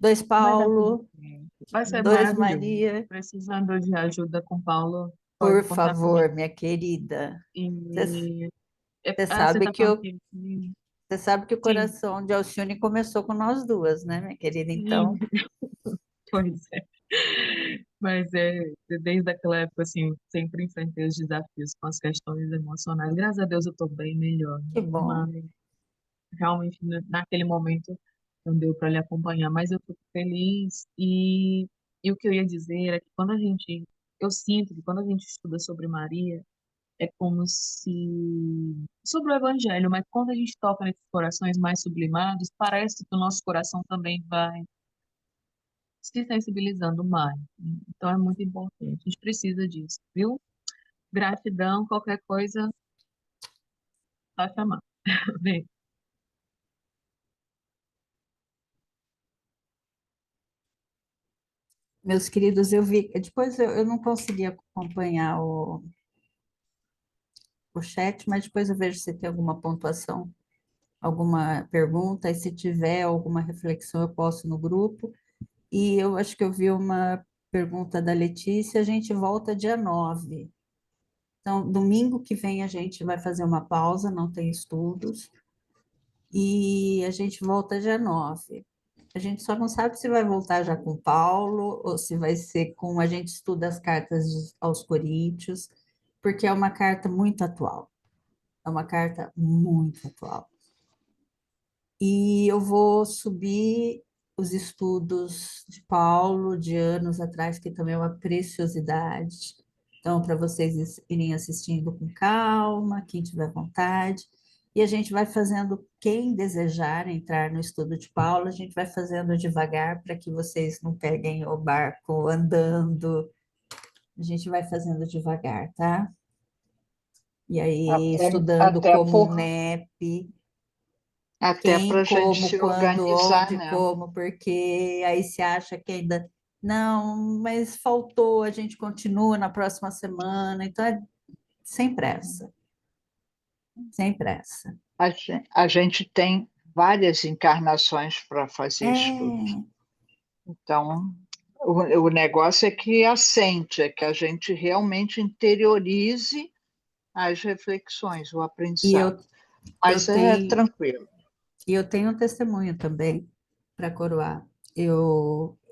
2 vai dar tudo Paulo, certo. Vai ser 2 maravilhoso. Maria, Precisando de ajuda com Paulo, por pode contar comigo. favor, minha querida. Você E você sabe está que falando eu que Você sabe que o sim, coração de Alcione começou com nós duas, né, minha querida? sim, Então, pois é. Mas desde aquela época, assim, sempre enfrentei os desafios com as questões emocionais. Graças a Deus eu estou bem melhor, que né? bom. Mas realmente naquele momento não deu para lhe acompanhar. Mas eu fico feliz e o que eu ia dizer é que eu sinto que quando a gente estuda sobre Maria, é como se sobre o Evangelho, mas quando a gente toca nesses corações mais sublimados, parece que o nosso coração também vai se sensibilizando mais. Então é muito importante. A gente precisa disso, viu? Gratidão, qualquer coisa, só chamar. Beijo. Meus queridos, eu vi, depois eu não consegui acompanhar o chat, mas depois eu vejo se tem alguma pontuação, alguma pergunta, e se tiver alguma reflexão eu posto no grupo. E eu acho que eu vi uma pergunta da Letícia, a gente volta dia 9. Então, domingo que vem a gente vai fazer uma pausa, não tem estudos, e a gente volta dia 9. A gente só não sabe se vai voltar já com Paulo ou se vai ser com a gente estuda as cartas aos Coríntios, porque é uma carta muito atual. É uma carta muito atual. E eu vou subir os estudos de Paulo de anos atrás, que também é uma preciosidade. Então, para vocês irem assistindo com calma, quem tiver vontade. E a gente vai fazendo, quem desejar entrar no estudo de Paulo, a gente vai fazendo devagar para que vocês não peguem o barco andando. A gente vai fazendo devagar, tá? E aí, Até, estudando até como um por, NEP, até para quem, a gente como, se quando, organizar, onde, né? como, porque aí se acha que ainda não, mas faltou, a gente continua na próxima semana, então é sem pressa, sem pressa. A gente tem várias encarnações para fazer estudos. É, Então, o negócio é que assente, é que a gente realmente interiorize as reflexões, o e aprendizado. eu Mas é tenho, tranquilo. e eu tenho um testemunho também para coroar.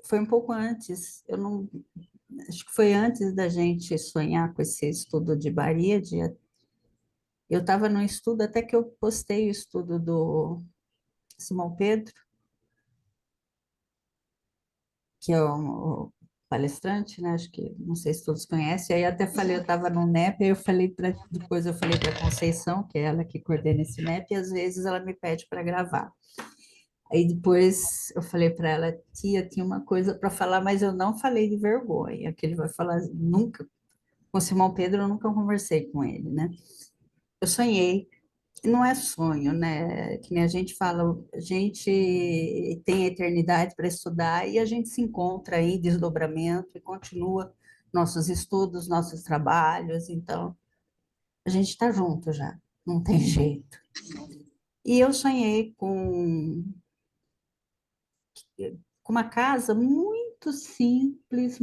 Foi um pouco antes, eu não, acho que foi antes da gente sonhar com esse estudo de Baríade. Eu estava no estudo, até que eu postei o estudo do Simão Pedro, que é o palestrante, né? Acho que não sei se todos conhecem. Aí até falei, eu estava no NEP, aí depois eu falei para a Conceição, que é ela que coordena esse NEP, e às vezes ela me pede para gravar. Aí depois eu falei para ela, tia, tinha uma coisa para falar, mas eu não falei de vergonha, que ele vai falar nunca. Com o Simão Pedro eu nunca conversei com ele, né? Eu sonhei. Não é sonho, né? Que nem a gente fala, a gente tem a eternidade para estudar e a gente se encontra aí, desdobramento, e continua nossos estudos, nossos trabalhos, então a gente está junto já, não tem jeito. E eu sonhei com uma casa muito simples,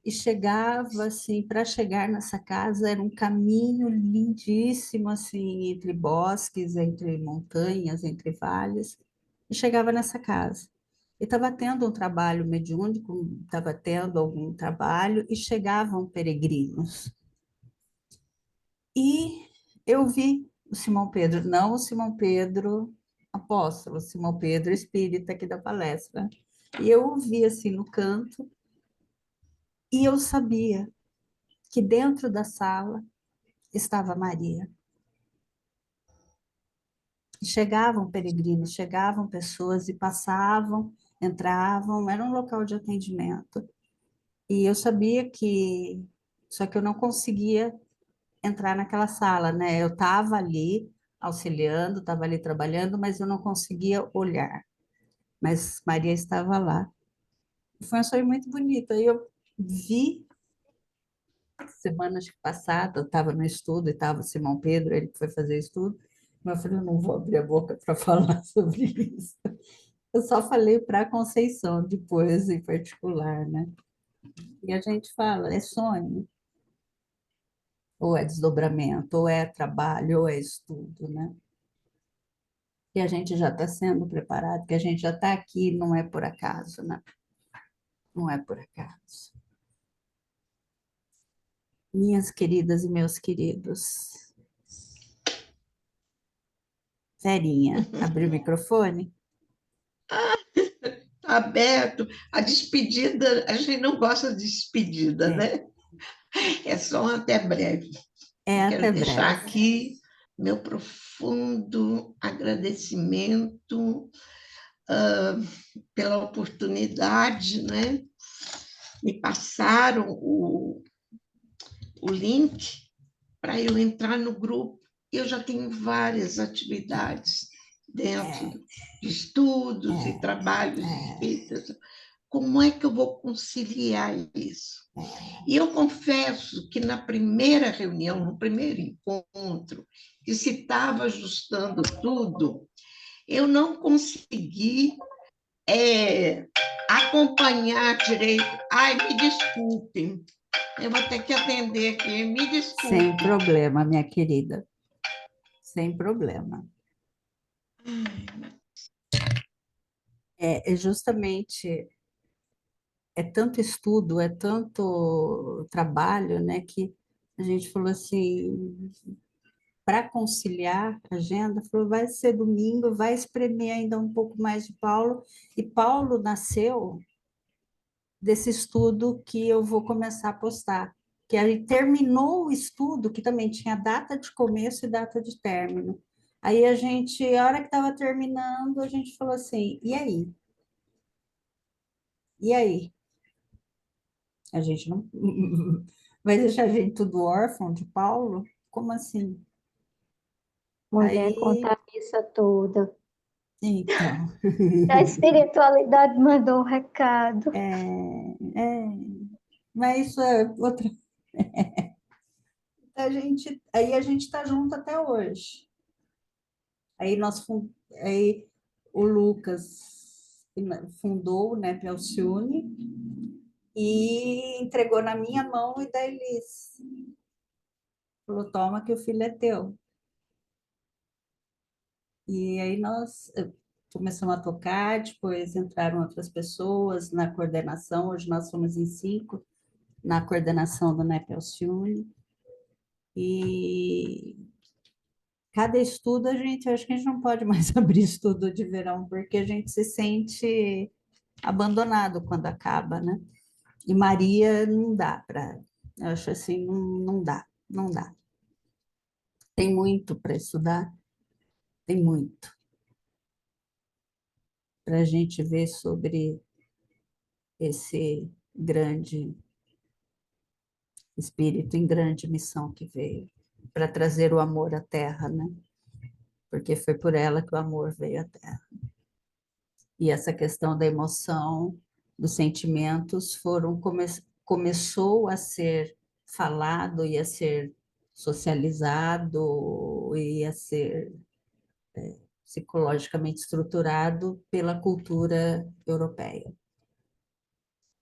e chegava assim, para chegar nessa casa era um caminho lindíssimo assim, entre bosques, entre montanhas, entre vales, e chegava nessa casa. E estava tendo um trabalho mediúnico, estava tendo algum trabalho e chegavam peregrinos. E eu vi o Simão Pedro, não o Simão Pedro apóstolo, o Simão Pedro espírita aqui da palestra. E eu o vi assim no canto, e eu sabia que dentro da sala estava Maria. Chegavam peregrinos, chegavam pessoas e passavam, entravam, era um local de atendimento. E eu sabia que, só que eu não conseguia entrar naquela sala, né? Eu estava ali auxiliando, estava ali trabalhando, mas eu não conseguia olhar. Mas Maria estava lá. Foi um sonho muito bonito. Aí eu vi, semanas passadas, eu estava no estudo e estava o Simão Pedro, ele que foi fazer estudo, mas eu falei, eu não vou abrir a boca para falar sobre isso. Eu só falei para a Conceição depois, em particular, né? E a gente fala, é sonho, ou é desdobramento, ou é trabalho, ou é estudo, né? E a gente já está sendo preparado, que a gente já está aqui, não é por acaso, né? Não é por acaso. Minhas queridas e meus queridos, Verinha, abriu o microfone? Tá aberto. A despedida, a gente não gosta de despedida, É, né? É só um até breve. é Quero até deixar breve. aqui meu profundo agradecimento pela oportunidade, né? Me passaram o link para eu entrar no grupo. Eu já tenho várias atividades dentro de estudos e trabalhos espíritas. Como é que eu vou conciliar isso? E eu confesso que na primeira reunião, no primeiro encontro, que se estava ajustando tudo, eu não consegui acompanhar direito. Ai, me desculpem, eu vou ter que atender aqui, me desculpem. Sem problema, minha querida. Sem problema. É justamente, é tanto estudo, é tanto trabalho, né, que a gente falou assim, para conciliar a agenda, falou, vai ser domingo, vai espremer ainda um pouco mais de Paulo, e Paulo nasceu desse estudo que eu vou começar a postar, que aí terminou o estudo, que também tinha data de começo e data de término. Aí a gente, a hora que estava terminando, a gente falou assim, e aí? E aí? A gente não vai deixar a gente tudo órfão de Paulo? Como assim? Mulher Aí, conta a missa toda. então, A espiritualidade mandou um recado. mas isso é outra. Aí a gente está junto até hoje. Aí o Lucas fundou, né, Pelciune, e entregou na minha mão e da Elis. Falou, toma que o filho é teu. E aí nós começamos a tocar, depois entraram outras pessoas na coordenação, hoje nós somos em 5, na coordenação do NEP Alcione. E cada estudo acho que a gente não pode mais abrir estudo de verão, porque a gente se sente abandonado quando acaba, né? E Maria não dá para, eu acho assim, não dá, não dá. Tem muito para estudar, tem muito para a gente ver sobre esse grande espírito em grande missão que veio para trazer o amor à Terra, né? Porque foi por ela que o amor veio à Terra. E essa questão da emoção dos sentimentos começou a ser falado e a ser socializado e a ser psicologicamente estruturado pela cultura europeia,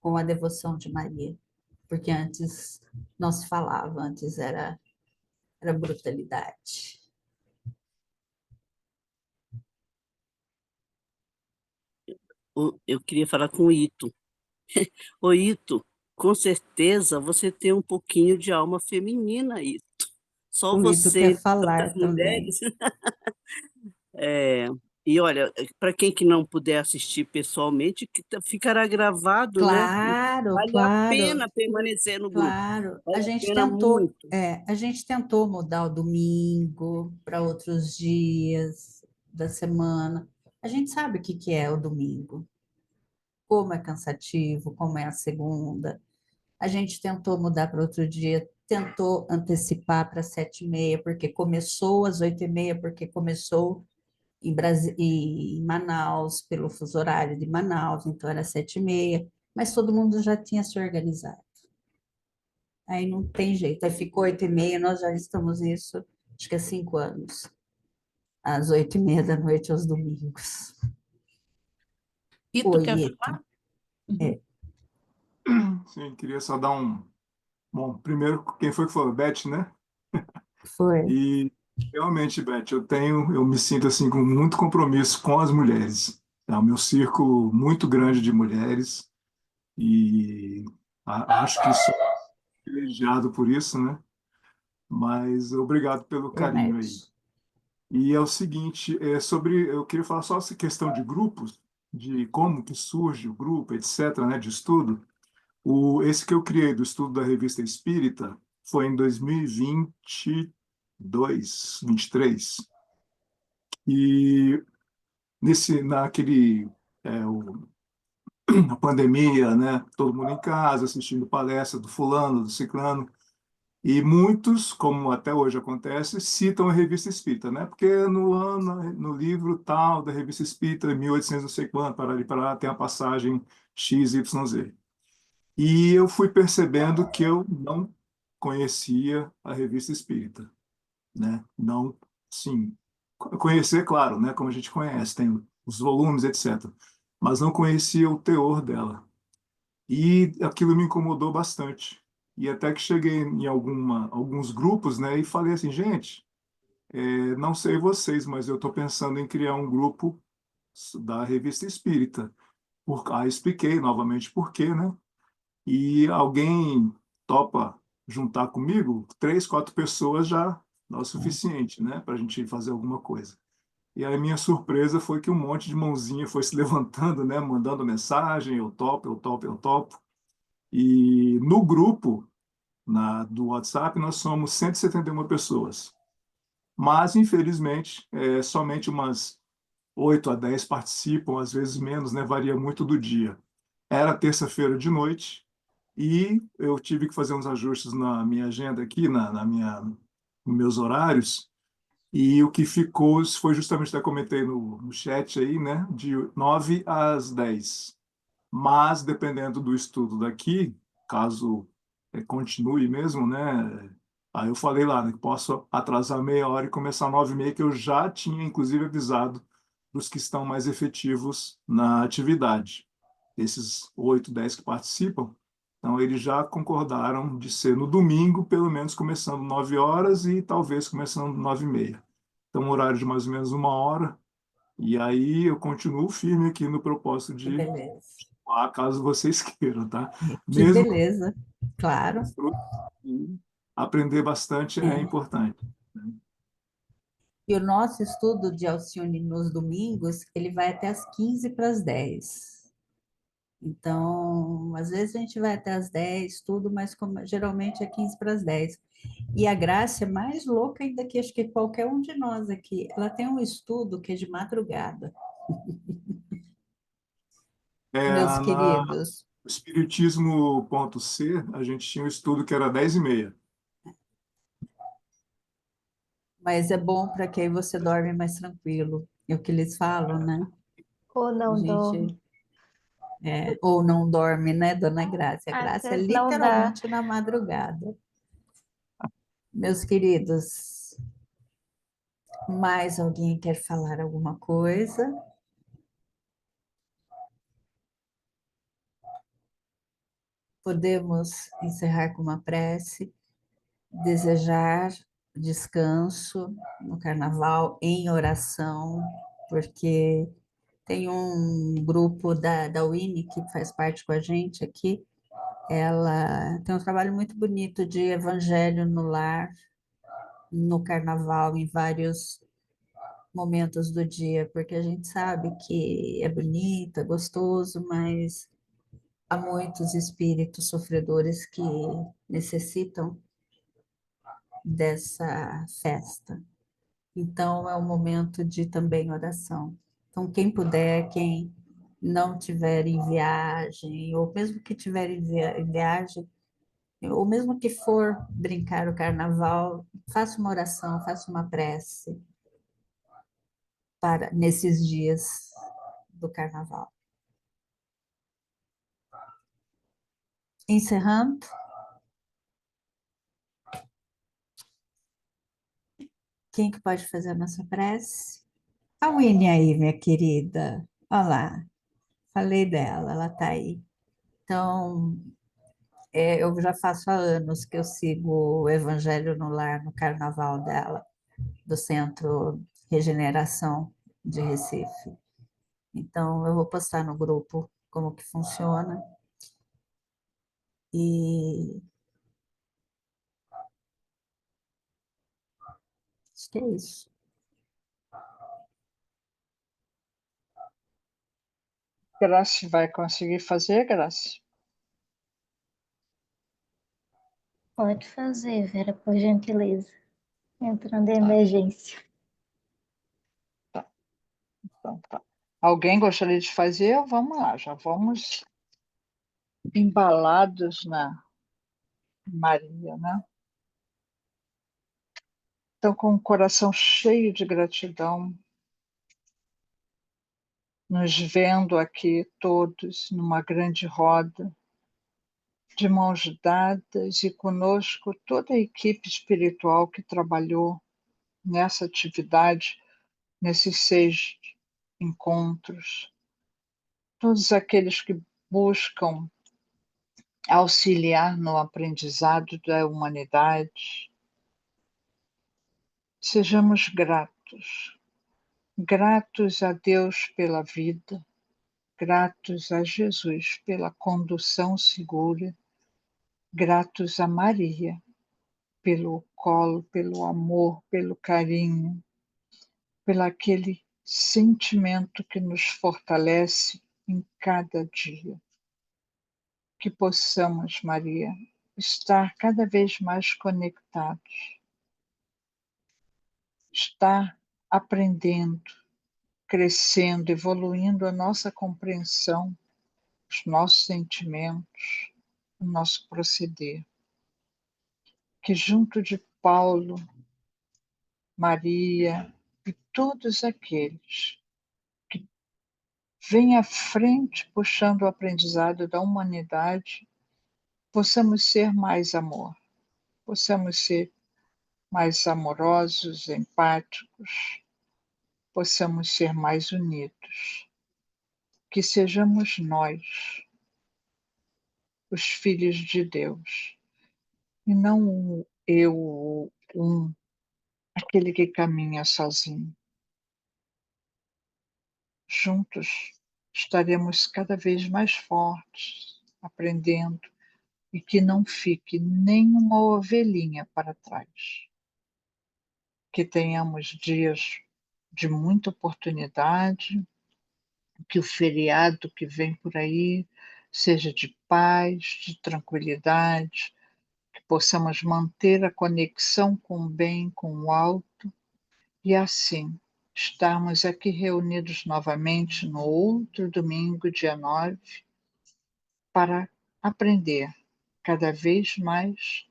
com a devoção de Maria, porque antes não se falava, antes era brutalidade. Eu queria falar com o Ito. Ô, Ito, com certeza você tem um pouquinho de alma feminina, Ito. Só O Ito você quer e tantas falar também. mulheres. É, e olha, para quem que não puder assistir pessoalmente, ficará gravado, né? Claro, Vale a claro, pena permanecer no grupo. claro. Vale a pena muito. A gente tentou mudar o domingo para outros dias da semana. A gente sabe o que que é o domingo, como é cansativo, como é a segunda. A gente tentou mudar para outro dia, tentou antecipar para 7h30, porque começou às 8h30, porque começou em Manaus, pelo fuso horário de Manaus, então era 7h30, mas todo mundo já tinha se organizado. Aí não tem jeito, aí ficou 8h30, nós já estamos nisso, acho que há 5 anos, às 8h30 da noite, aos domingos. Ito Oi, quer Eto. falar? Uhum. Sim, queria só dar um. Bom, primeiro, quem foi que falou? Beth, né? Foi. E realmente, Beth, eu me sinto assim com muito compromisso com as mulheres. É o meu círculo muito grande de mulheres e acho que sou privilegiado por isso, né? Mas obrigado pelo carinho aí. Promete. E é o seguinte, eu queria falar só essa questão de grupos, de como que surge o grupo, etc., né, de estudo. Esse que eu criei do estudo da Revista Espírita foi em 2022, 23. E naquele, a pandemia, né? Todo mundo em casa, assistindo palestra do fulano, do ciclano. E muitos, como até hoje acontece, citam a Revista Espírita, né? Porque no livro tal da Revista Espírita, 1800 não sei quanto, para tem a passagem XYZ. E eu fui percebendo que eu não conhecia a Revista Espírita, né? Não, sim, conhecer, claro, né? Como a gente conhece, tem os volumes, etc. Mas não conhecia o teor dela. E aquilo me incomodou bastante. E até que cheguei em alguns grupos, né? E falei assim, gente, não sei vocês, mas eu estou pensando em criar um grupo da Revista Espírita. Aí expliquei novamente por quê, né? E alguém topa juntar comigo, 3, 4 pessoas já é o suficiente, né, para a gente fazer alguma coisa. E aí minha surpresa foi que um monte de mãozinha foi se levantando, né, mandando mensagem, eu topo, eu topo, eu topo. E no grupo do WhatsApp nós somos 171 pessoas. Mas, infelizmente, somente umas 8 a 10 participam, às vezes menos, né, varia muito do dia. Era terça-feira de noite, e eu tive que fazer uns ajustes na minha agenda aqui, nos meus horários, e o que ficou foi justamente, até comentei no chat aí, né, de 9 às 10. Mas, dependendo do estudo daqui, caso continue mesmo, né, aí eu falei lá, né, que posso atrasar meia hora e começar 9h30, que eu já tinha, inclusive, avisado dos que estão mais efetivos na atividade. Esses 8, 10 que participam, então eles já concordaram de ser no domingo, pelo menos começando 9 horas e talvez começando 9h30. Então, um horário de mais ou menos 1 hora. E aí eu continuo firme aqui no propósito Que de, beleza. caso vocês queiram, tá? Que Mesmo beleza. Claro. aprender bastante é É. importante, né? E o nosso estudo de Alcione nos domingos, ele vai até as 15 para as 10. Então, às vezes a gente vai até as 10, tudo, mas geralmente é 15 para as 10. E a Graça é mais louca ainda que acho que qualquer um de nós aqui. Ela tem um estudo que é de madrugada, meus Na queridos. Espiritismo.c, a gente tinha um estudo que era 10h30. Mas é bom para que aí você dorme mais tranquilo. É o que eles falam, né? Ou A não dorme. gente Ou não dorme, né, Dona Grácia? A Às Grácia é vezes não dá. literalmente na madrugada. Meus queridos, mais alguém quer falar alguma coisa? Podemos encerrar com uma prece, desejar descanso no carnaval em oração, porque tem um grupo da Winnie que faz parte com a gente aqui. Ela tem um trabalho muito bonito de evangelho no lar, no carnaval, em vários momentos do dia, porque a gente sabe que é bonito, é gostoso, mas há muitos espíritos sofredores que necessitam dessa festa. Então, é um momento de também oração. Então, quem puder, quem não tiver em viagem, ou mesmo que tiver em viagem, ou mesmo que for brincar o carnaval, faça uma oração, faça uma prece para nesses dias do carnaval. Encerrando, quem que pode fazer a nossa prece? A Winnie aí, minha querida. Olha lá, falei dela, ela está aí. Então, eu já faço há anos que eu sigo o Evangelho no Lar, no carnaval dela, do Centro Regeneração de Recife. Então, eu vou postar no grupo como que funciona. E acho que é isso. Graça vai conseguir fazer, Graça? Pode fazer, Vera, por gentileza. Entrando em Tá, emergência. tá, então tá. Alguém gostaria de fazer? Vamos lá, já vamos embalados na Maria, né? Então, com o coração cheio de gratidão, nos vendo aqui todos numa grande roda, de mãos dadas e conosco toda a equipe espiritual que trabalhou nessa atividade, nesses 6 encontros, todos aqueles que buscam auxiliar no aprendizado da humanidade. Sejamos gratos, gratos a Deus pela vida, gratos a Jesus pela condução segura, gratos a Maria pelo colo, pelo amor, pelo carinho, pelo aquele sentimento que nos fortalece em cada dia. Que possamos, Maria, estar cada vez mais conectados, estar aprendendo, crescendo, evoluindo a nossa compreensão, os nossos sentimentos, o nosso proceder. Que junto de Paulo, Maria e todos aqueles que vêm à frente puxando o aprendizado da humanidade, possamos ser mais amor, possamos ser mais amorosos, empáticos, possamos ser mais unidos. Que sejamos nós, os filhos de Deus, e não eu, aquele que caminha sozinho. Juntos estaremos cada vez mais fortes, aprendendo, e que não fique nenhuma ovelhinha para trás. Que tenhamos dias de muita oportunidade, que o feriado que vem por aí seja de paz, de tranquilidade, que possamos manter a conexão com o bem, com o alto, e assim estarmos aqui reunidos novamente no outro domingo, dia 9, para aprender cada vez mais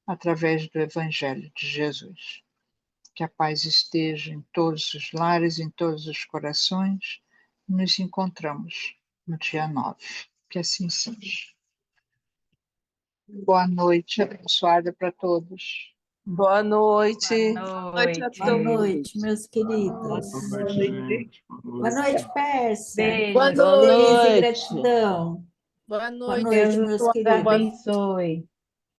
através do Evangelho de Jesus. Que a paz esteja em todos os lares, em todos os corações. Nos encontramos no dia 9. Que assim seja. Boa noite, abençoada para todos. Boa noite. Boa Noite a noite. Boa todos. noite, meus queridos. Boa noite, gente. Boa noite, Pérsia. Beijo. Boa Feliz e noite. gratidão. Boa Boa noite. noite, Deus meus nos queridos. abençoe.